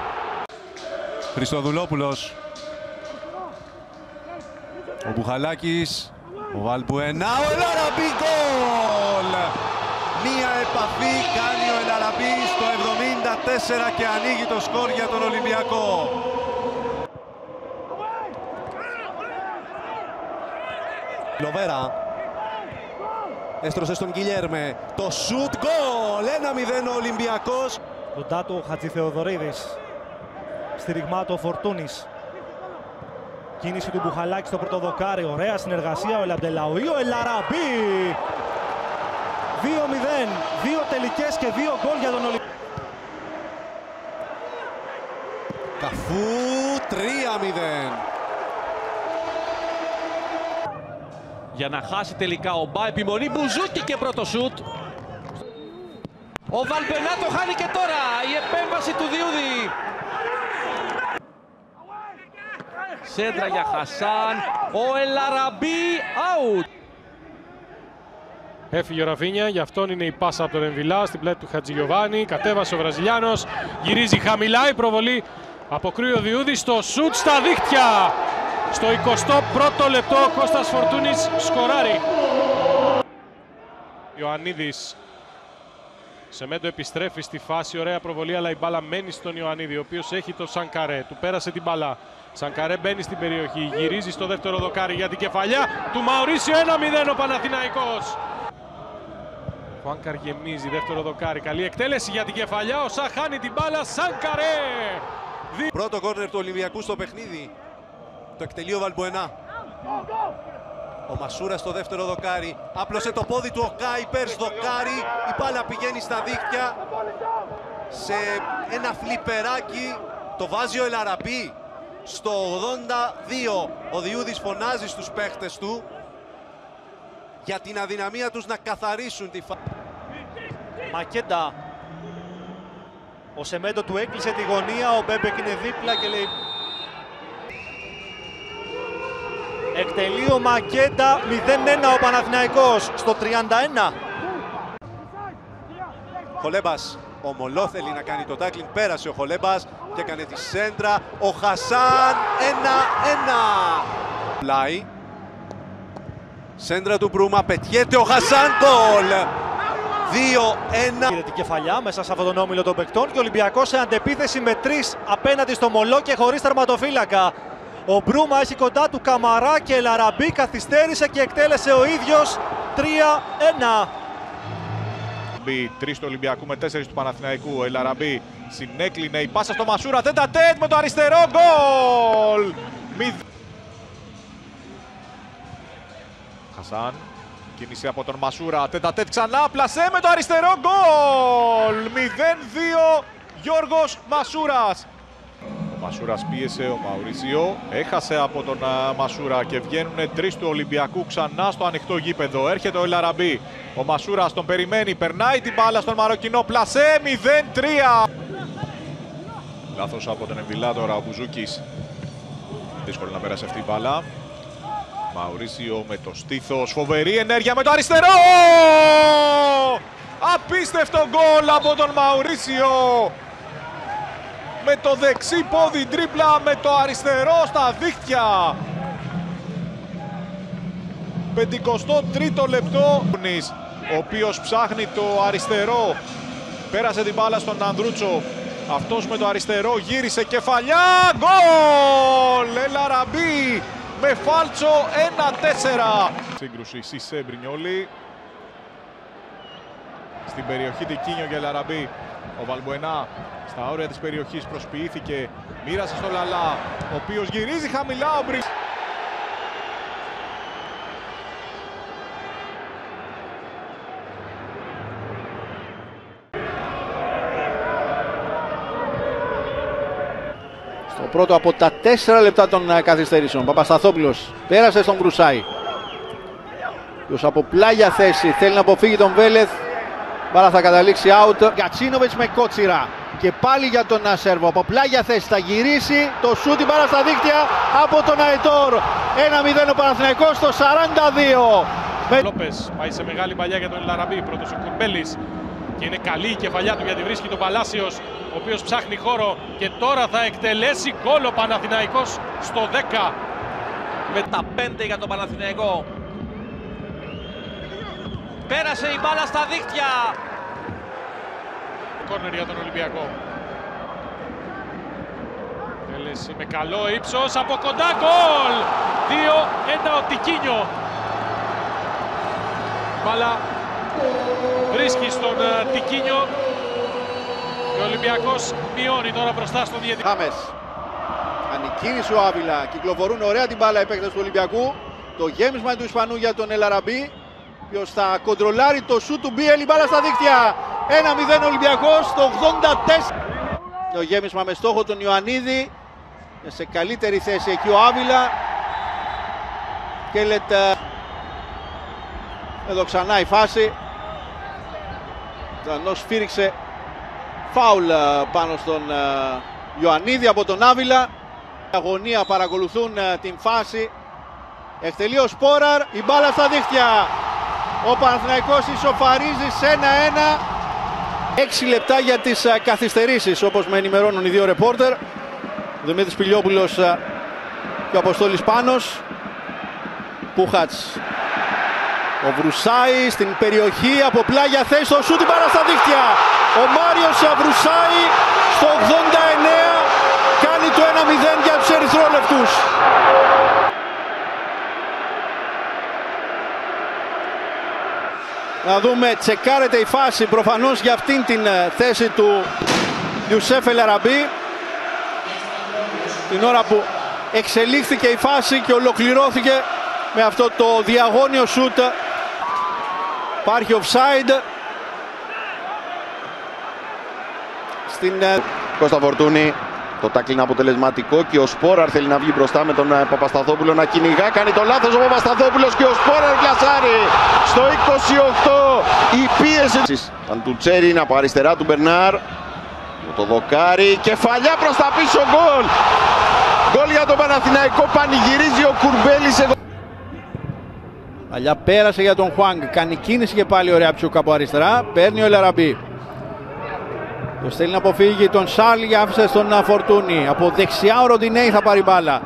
[SPEAKER 22] Χριστοδουλόπουλος. Ο Μπουχαλάκης. Ο Βαλμπουενά. Ο Ελαραμπή γκολ!
[SPEAKER 3] Μία επαφή κάνει ο Ελαραμπή στο 74 και ανοίγει το σκορ για τον Ολυμπιακό. Λοβέρα έστρωσε στον Γκιλιέρμε. Το σουτ γκολ! 1-0 ο Ολυμπιακός.
[SPEAKER 17] Κοντά του ο Χατζηθεοδωρίδης. Στηριγμάτο ο Φορτούνης. Κίνηση του Μπουχαλάκη στο πρώτο δοκάρι. Ωραία συνεργασία ο Ελαμπτελαουί. Ο Ελαραμπή. 2-0. 2 τελικές και 2 γκολ για τον Ολυμπιακό.
[SPEAKER 3] Καφού 3-0.
[SPEAKER 15] Για να χάσει τελικά ο Μπα, επιμονή Μπουζούκι και πρώτο σουτ. Ο Βαλμπενά το χάνει και τώρα, η επέμβαση του Διούδη. Σέντρα για Χασάν, ο Ελαραμπή, out.
[SPEAKER 16] Έφυγε ο Ραφίνια, γι' αυτόν είναι η πάσα από τον Εμβιλά στην πλάτη του Χατζηγιοβάνι. Κατέβασε ο Βραζιλιάνος, γυρίζει χαμηλά, η προβολή αποκρούει ο Διούδης στο σουτ στα δίχτυα. Στο 21ο λεπτό ο Κώστας Φορτούνης σκοράρει. Ιωαννίδης. Σεμέντο επιστρέφει στη φάση, ωραία προβολή, αλλά η μπάλα μένει στον Ιωαννίδη, ο οποίος έχει το Σανκαρέ. Του πέρασε την μπάλα. Σανκαρέ μπαίνει στην περιοχή, γυρίζει στο δεύτερο δοκάρι για την κεφαλιά του Μαουρίσιο. 1-0 ο Παναθηναϊκός. Χουάνκαρ γεμίζει, δεύτερο δοκάρι. Καλή εκτέλεση για την κεφαλιά. Ο Σα χάνει την μπάλα. Σανκαρέ.
[SPEAKER 3] Πρώτο κόρνερ του Ολυμπιακού στο παιχνίδι. Το εκτελεί ο Βαλμποενά. Ο Μασούρας στο δεύτερο δοκάρι. Άπλωσε το πόδι του ο Κάιπερς. Δοκάρι. Η μπάλα πηγαίνει στα δίχτυα. Σε ένα φλιπεράκι. Το βάζει ο Ελαραμπή. Στο 82 ο Διούδης φωνάζει στους παίχτες του για την αδυναμία τους να καθαρίσουν τη φάση.
[SPEAKER 17] Μακέντα. Ο Σεμέντο του έκλεισε τη γωνία. Ο Μπέμπεκ είναι δίπλα και λέει... Εκτελεί ο Μακέντα, 0-1 ο Παναθηναϊκός στο 31.
[SPEAKER 3] Χολέμπας, ο Μολό θέλει να κάνει το τάκλινγκ, πέρασε ο Χολέμπας και έκανε τη σέντρα. Ο Χασάν, 1-1. Πλάι. Σέντρα του Μπρούμα, πετιέται ο Χασάν, γκολ. 2-1.
[SPEAKER 17] Πήρε την κεφαλιά μέσα σε αυτόν τον όμιλο των παικτών και ο Ολυμπιακός σε αντεπίθεση με 3 απέναντι στο Μολό και χωρίς τερματοφύλακα. Ο Μπρούμα έχει κοντά του Καμαρά και Ελαραμπή καθυστέρησε και εκτέλεσε ο ίδιος 3-1.
[SPEAKER 18] 3 του Ολυμπιακού με 4 του Παναθηναϊκού. Ο Ελαραμπή συνέκλεινε η πάσα στο Μασούρα. Τέτα τέτ με το αριστερό γκολ. Χασάν. Κίνηση από τον Μασούρα. Τέτα τέτ ξανά. Πλασέ με το αριστερό γκολ. 0-2 Γιώργος Μασούρας. Ο Μασούρας πίεσε, ο Μαουρίσιο έχασε από τον Μασούρα και βγαίνουν 3 του Ολυμπιακού ξανά στο ανοιχτό γήπεδο. Έρχεται ο Ελαραμπή. Ο Μασούρας τον περιμένει, περνάει την μπάλα στον Μαροκινό. Πλασέ 0-3. Λάθος από τον Εμβιλά τώρα ο Μπουζούκης. Δύσκολο να πέρασε αυτή η μπάλα. Μαουρίσιο με το στήθος. Φοβερή ενέργεια με το αριστερό. Απίστευτο γκολ από τον Μαουρίσιο. Με το δεξί πόδι τρίπλα, με το αριστερό στα δίχτυα. 53ο λεπτό. Ο οποίος ψάχνει το αριστερό. Πέρασε την μπάλα στον Ανδρούτσο. Αυτός με το αριστερό γύρισε κεφαλιά. Γκολ! Ελαραμπή με φάλτσο 1-4. Σύγκρουση Σισε Μπρινιόλι. Στην περιοχή Τικίνιο και Ελαραμπή. Ο Βαλμποενά στα όρια της περιοχής προσποιήθηκε, μοίρασε στο Λαλά, ο οποίος γυρίζει χαμηλά ο Μπρις.
[SPEAKER 12] Στο πρώτο από τα 4 λεπτά των καθυστερήσεων, Παπασταθόπουλος πέρασε στον Κρουσάη. Ποιος από πλάγια θέση θέλει να αποφύγει τον Βέλεθ. Μπάλα θα καταλήξει out. Γκατσίνοβιτς με Κότσιρα. Και πάλι για τον Σέρβο. Από πλάγια θέση θα γυρίσει. Το σούτ, η μπάλα στα δίχτυα από τον Αϊτόρ. 1-0 ο Παναθηναϊκός στο 42.
[SPEAKER 16] Λόπες πάει σε μεγάλη παλιά για τον Ελαραμπή. Πρώτος ο Κουρμπέλης. Και είναι καλή η κεφαλιά του γιατί βρίσκει τον Παλάσιος, ο οποίος ψάχνει χώρο. Και τώρα θα εκτελέσει γκολ ο Παναθηναϊκός στο 10.
[SPEAKER 15] Με τα 5 για τον Παναθηναϊκό. Πέρασε η μπάλα στα δίχτυα.
[SPEAKER 16] Κόρνερ για τον Ολυμπιακό. Τέλεση με καλό ύψος από κοντά, γκολ! 2-1 ο Τικίνιο. Μπάλα βρίσκει στον Τικίνιο και ο Ολυμπιακός μειώνει τώρα μπροστά στον διαιτητή.
[SPEAKER 4] Χάμες. Κάνει κίνηση ο Άβυλα. Κυκλοφορούν ωραία την μπάλα οι παίκτες του Ολυμπιακού. Το γέμισμα του Ισπανού για τον Ελαραμπή. Ποιος θα κοντρολάρει το σούτ του Μπίελ, η μπάλα στα δίχτυα. 1-0 Ολυμπιακός στο 84. Το γέμισμα με στόχο τον Ιωαννίδη. Σε καλύτερη θέση εκεί ο Άβυλα. Κέλετ. Εδώ ξανά η φάση. Ενώ σφύριξε φάουλ πάνω στον Ιωαννίδη από τον Άβυλα. Αγωνία παρακολουθούν την φάση. Εκτελεί ο Σπόραρ, η μπάλα στα δίχτυα. Ο Παναθηναϊκός ισοφαρίζει σε 1-1. 6 λεπτά για τις καθυστερήσεις, όπως με ενημερώνουν οι δύο ρεπόρτερ. Ο Δημήτρης Πηλιόπουλος και ο Αποστόλης Πάνος. Πούχατς. Ο Βρουσάη στην περιοχή από πλάγια θέση, στο σούτ, η μπάλα στα δίχτυα. Ο Μάριος Βρουσάη στο 89 κάνει το 1-0 για τους ερυθρόλευκους. Να δούμε, τσεκάρεται η φάση προφανώς για αυτήν την θέση του Ιουσέφ Ελαραμπή. Την ώρα που εξελίχθηκε η φάση και ολοκληρώθηκε με αυτό το διαγώνιο σούτ. Υπάρχει offside. Στην
[SPEAKER 22] Κώστα Φορτούνη. Το τάκλι είναι αποτελεσματικό και ο Σπόραρ θέλει να βγει μπροστά με τον Παπασταθόπουλο να κυνηγά. Κάνει το λάθος ο Παπασταθόπουλος και ο Σπόραρ κλασάρει. Στο 28 η πίεση. Αντουτσέρι είναι από αριστερά του Μπερνάρ. Το δοκάρι. Κεφαλιά προς τα πίσω, γκολ. Γκολ για τον Παναθηναϊκό. Πανηγυρίζει ο Κουρμπέλης.
[SPEAKER 4] Παλιά πέρασε για τον Χουάνγκ. Κάνει κίνηση και πάλι ωραία ψούκα από αριστερά. Παίρνει ο Ελαραμπή. Το στέλνει να αποφύγει τον Σάλι, άφησε στον Φορτούνη. Από δεξιά ο Ροντινέη θα πάρει μπάλα.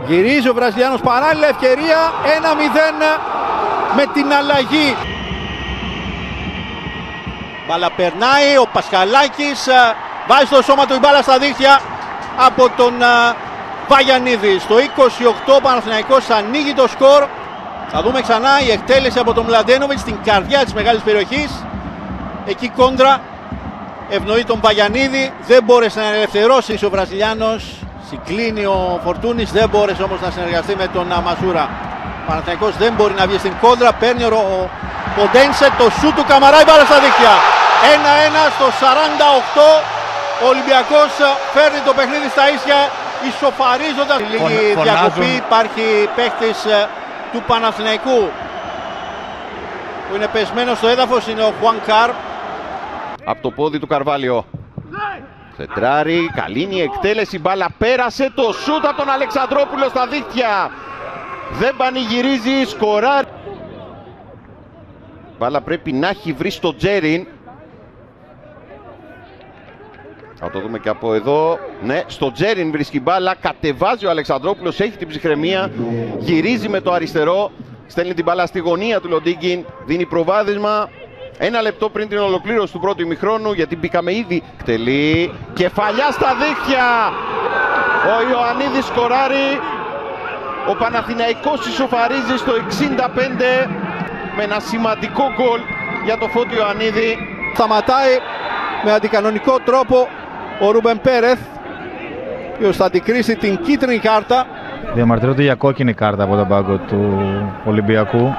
[SPEAKER 4] Γυρίζει ο Βραζιλιάνος, παράλληλα ευκαιρία. 1-0 με την αλλαγή. Μπάλα περνάει, ο Πασχαλάκης βάζει στο σώμα του η μπάλα στα δίχτυα από τον Βαγιανίδη. Στο 28 ο Παναθηναϊκός ανοίγει το σκορ. Θα δούμε ξανά η εκτέλεση από τον Μλαντένοβιτς στην καρδιά της μεγάλης περιοχής. Εκεί κόντρα. Ευνοεί τον Βαγιανίδη, δεν μπόρεσε να ελευθερώσει ο Βραζιλιάνος. Συγκλίνει ο Φορτούνης, δεν μπόρεσε όμως να συνεργαστεί με τον Μασούρα. Ο Παναθηναϊκός δεν μπορεί να βγει στην κόντρα, παίρνει ο Ποντένσε, το σούτ του Καμαρά, η μπάλα στα δίχτυα. 1-1 στο 48, ο Ολυμπιακός φέρνει το παιχνίδι στα ίσια, ισοφαρίζοντας. Λίγη διακοπή, υπάρχει παίχτης του Παναθηναϊκού που είναι πεσμένος στο έδαφος, είναι ο Χουάν Καρ.
[SPEAKER 22] Από το πόδι του Καρβάλιο. Σεντράρι, καλή είναι η εκτέλεση, μπάλα πέρασε, το σούτ από τον Αλεξανδρόπουλο στα δίχτυα. Δεν πανηγυρίζει, σκοράρει. Μπάλα πρέπει να έχει βρει στο Τζέριν. Θα το δούμε και από εδώ. Ναι, στο Τζέριν βρίσκει μπάλα, κατεβάζει ο Αλεξανδρόπουλος, έχει την ψυχραιμία, γυρίζει με το αριστερό, στέλνει την μπάλα στη γωνία του Λοντίγκιν, δίνει προβάδισμα. 1 λεπτό πριν την ολοκλήρωση του πρώτου ημιχρόνου, γιατί μπήκαμε ήδη. Εκτελεί, κεφαλιά στα δίχτυα. Ο Ιωαννίδης σκοράρει. Ο Παναθηναϊκός ισοφαρίζει στο 65 με ένα σημαντικό γκολ για το Φώτη Ιωαννίδη.
[SPEAKER 4] Σταματάει με αντικανονικό τρόπο ο Ρούμπεν Πέρεθ, ποιος θα αντικρίσει την κίτρινη κάρτα.
[SPEAKER 23] Διαμαρτυρούνται για κόκκινη κάρτα από τον πάγκο του Ολυμπιακού.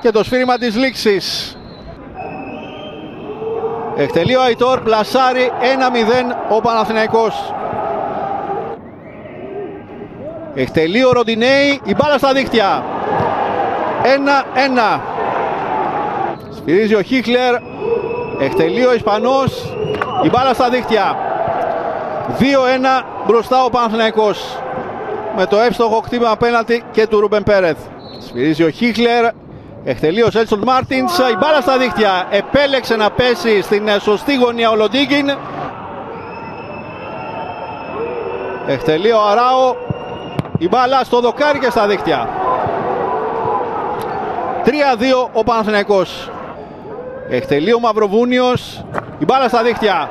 [SPEAKER 4] Και το σφύριμα της λήξης. Εκτελεί ο Αϊτόρ, πλασάρει 1-0 ο Παναθηναϊκός. Εκτελεί ο Ροντινέη, η μπάλα στα δίχτυα. 1-1. Σφυρίζει ο Χίχλερ, εκτελεί ο Ισπανός, η μπάλα στα δίχτυα. 2-1 μπροστά ο Παναθηναϊκός. Με το εύστοχο χτύπημα πέναλτι και του Ρούμπεν Πέρεθ. Σφυρίζει ο Χίχλερ. Εκτελεί ο Σέλσον Μάρτινς, η μπάλα στα δίχτυα. Επέλεξε να πέσει στην σωστή γωνία ο Λοντίγκιν. Εκτελεί ο Αράο. Η μπάλα στο δοκάρι και στα δίχτυα. 3-2 ο Παναθηναϊκός. Εκτελεί ο Μαυροβούνιος. Η μπάλα στα δίχτυα.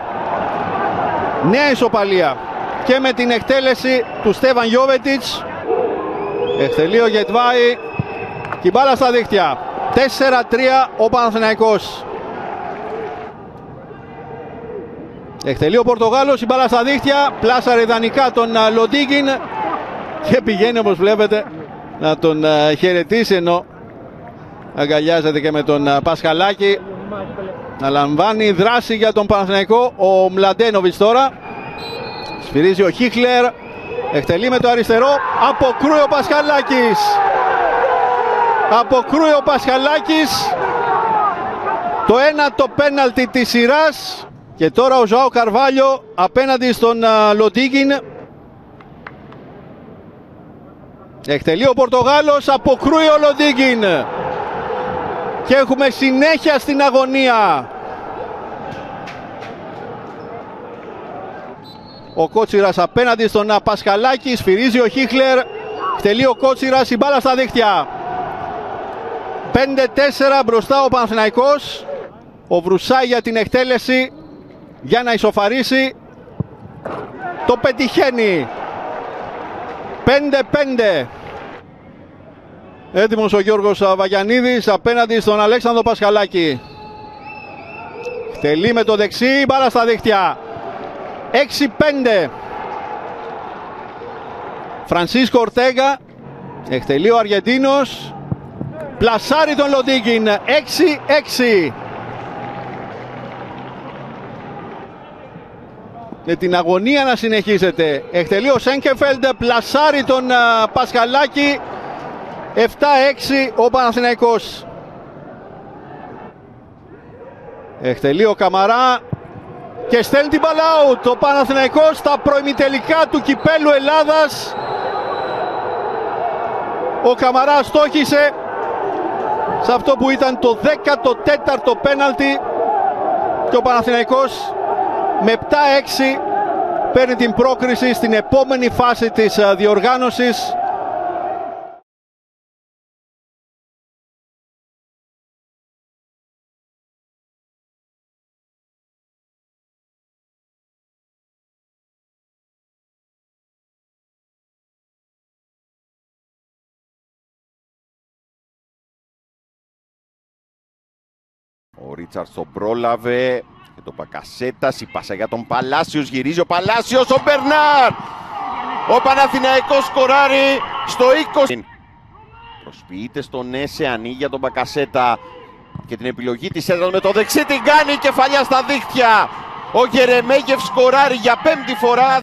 [SPEAKER 4] Νέα ισοπαλία. Και με την εκτέλεση του Στέφαν Γιόβετιτς. Εκτελεί ο Γετβάη. Και η μπάλα στα δίχτυα. 4-3 ο Παναθηναϊκός. Εκτελεί ο Πορτογάλος, η μπάλα στα δίχτυα. Πλάσαρε ιδανικά τον Λοντίγκιν. Και πηγαίνει, όπως βλέπετε, να τον χαιρετήσει, ενώ αγκαλιάζεται και με τον Πασχαλάκη. Να λαμβάνει δράση για τον Παναθηναϊκό ο Μλαντένοβιτς τώρα. Σφυρίζει ο Χίχλερ. Εκτελεί με το αριστερό. Αποκρούει ο Πασχαλάκης. Αποκρούει ο Πασχαλάκης. Το ένατο πέναλτι της σειράς. Και τώρα ο Ζωάο Καρβάλιο απέναντι στον Λοντίγκιν. Εκτελεί ο Πορτογάλος. Αποκρούει ο Λοντίγκιν. Και έχουμε συνέχεια στην αγωνία. Ο Κότσιρας απέναντι στον Πασχαλάκη. Σφυρίζει ο Χίχλερ. Εκτελεί ο Κότσιρας, η μπάλα στα δίχτυα. 5-4 μπροστά ο Παναθηναϊκός. Ο Βρουσάη για την εκτέλεση για να ισοφαρίσει. Το πετυχαίνει. 5-5. Έτοιμος ο Γιώργος Βαγιανίδης απέναντι στον Αλέξανδρο Πασχαλάκη. Εκτελεί με το δεξί, μπάλα στα δίχτυα. 6-5. Φρανσίσκο Ορτέγα. Εκτελεί ο Αργεντίνος. Πλασάρει τον Λοντίγκιν. 6-6. Με την αγωνία να συνεχίζεται. Εκτελεί ο Σένκεφελντ. Πλασάρει τον Πασχαλάκη. 7-6 ο Παναθηναϊκός. Εκτελεί ο Καμαρά και στέλνει την μπάλα out. Ο Παναθηναϊκός στα προημιτελικά του Κυπέλλου Ελλάδας. Ο Καμαρά στόχισε σε αυτό που ήταν το 14ο πέναλτι και ο Παναθηναϊκός με 7-6 παίρνει την πρόκριση στην επόμενη φάση της διοργάνωσης.
[SPEAKER 22] Ο Ρίτσαρτς τον πρόλαβε και το Μπακασέτας, η πάσα για τον Παλάσιος, γυρίζει ο Παλάσιος, ο Μπερνάρ! Ο Παναθηναϊκός σκοράρει στο 20. Προσποιείται στον Έσε, ανοίγει για τον Μπακασέτα και την επιλογή της έδρας με το δεξί την κάνει, κεφαλιά στα δίχτυα. Ο Γερεμέγεφ σκοράρει για 5η φορά.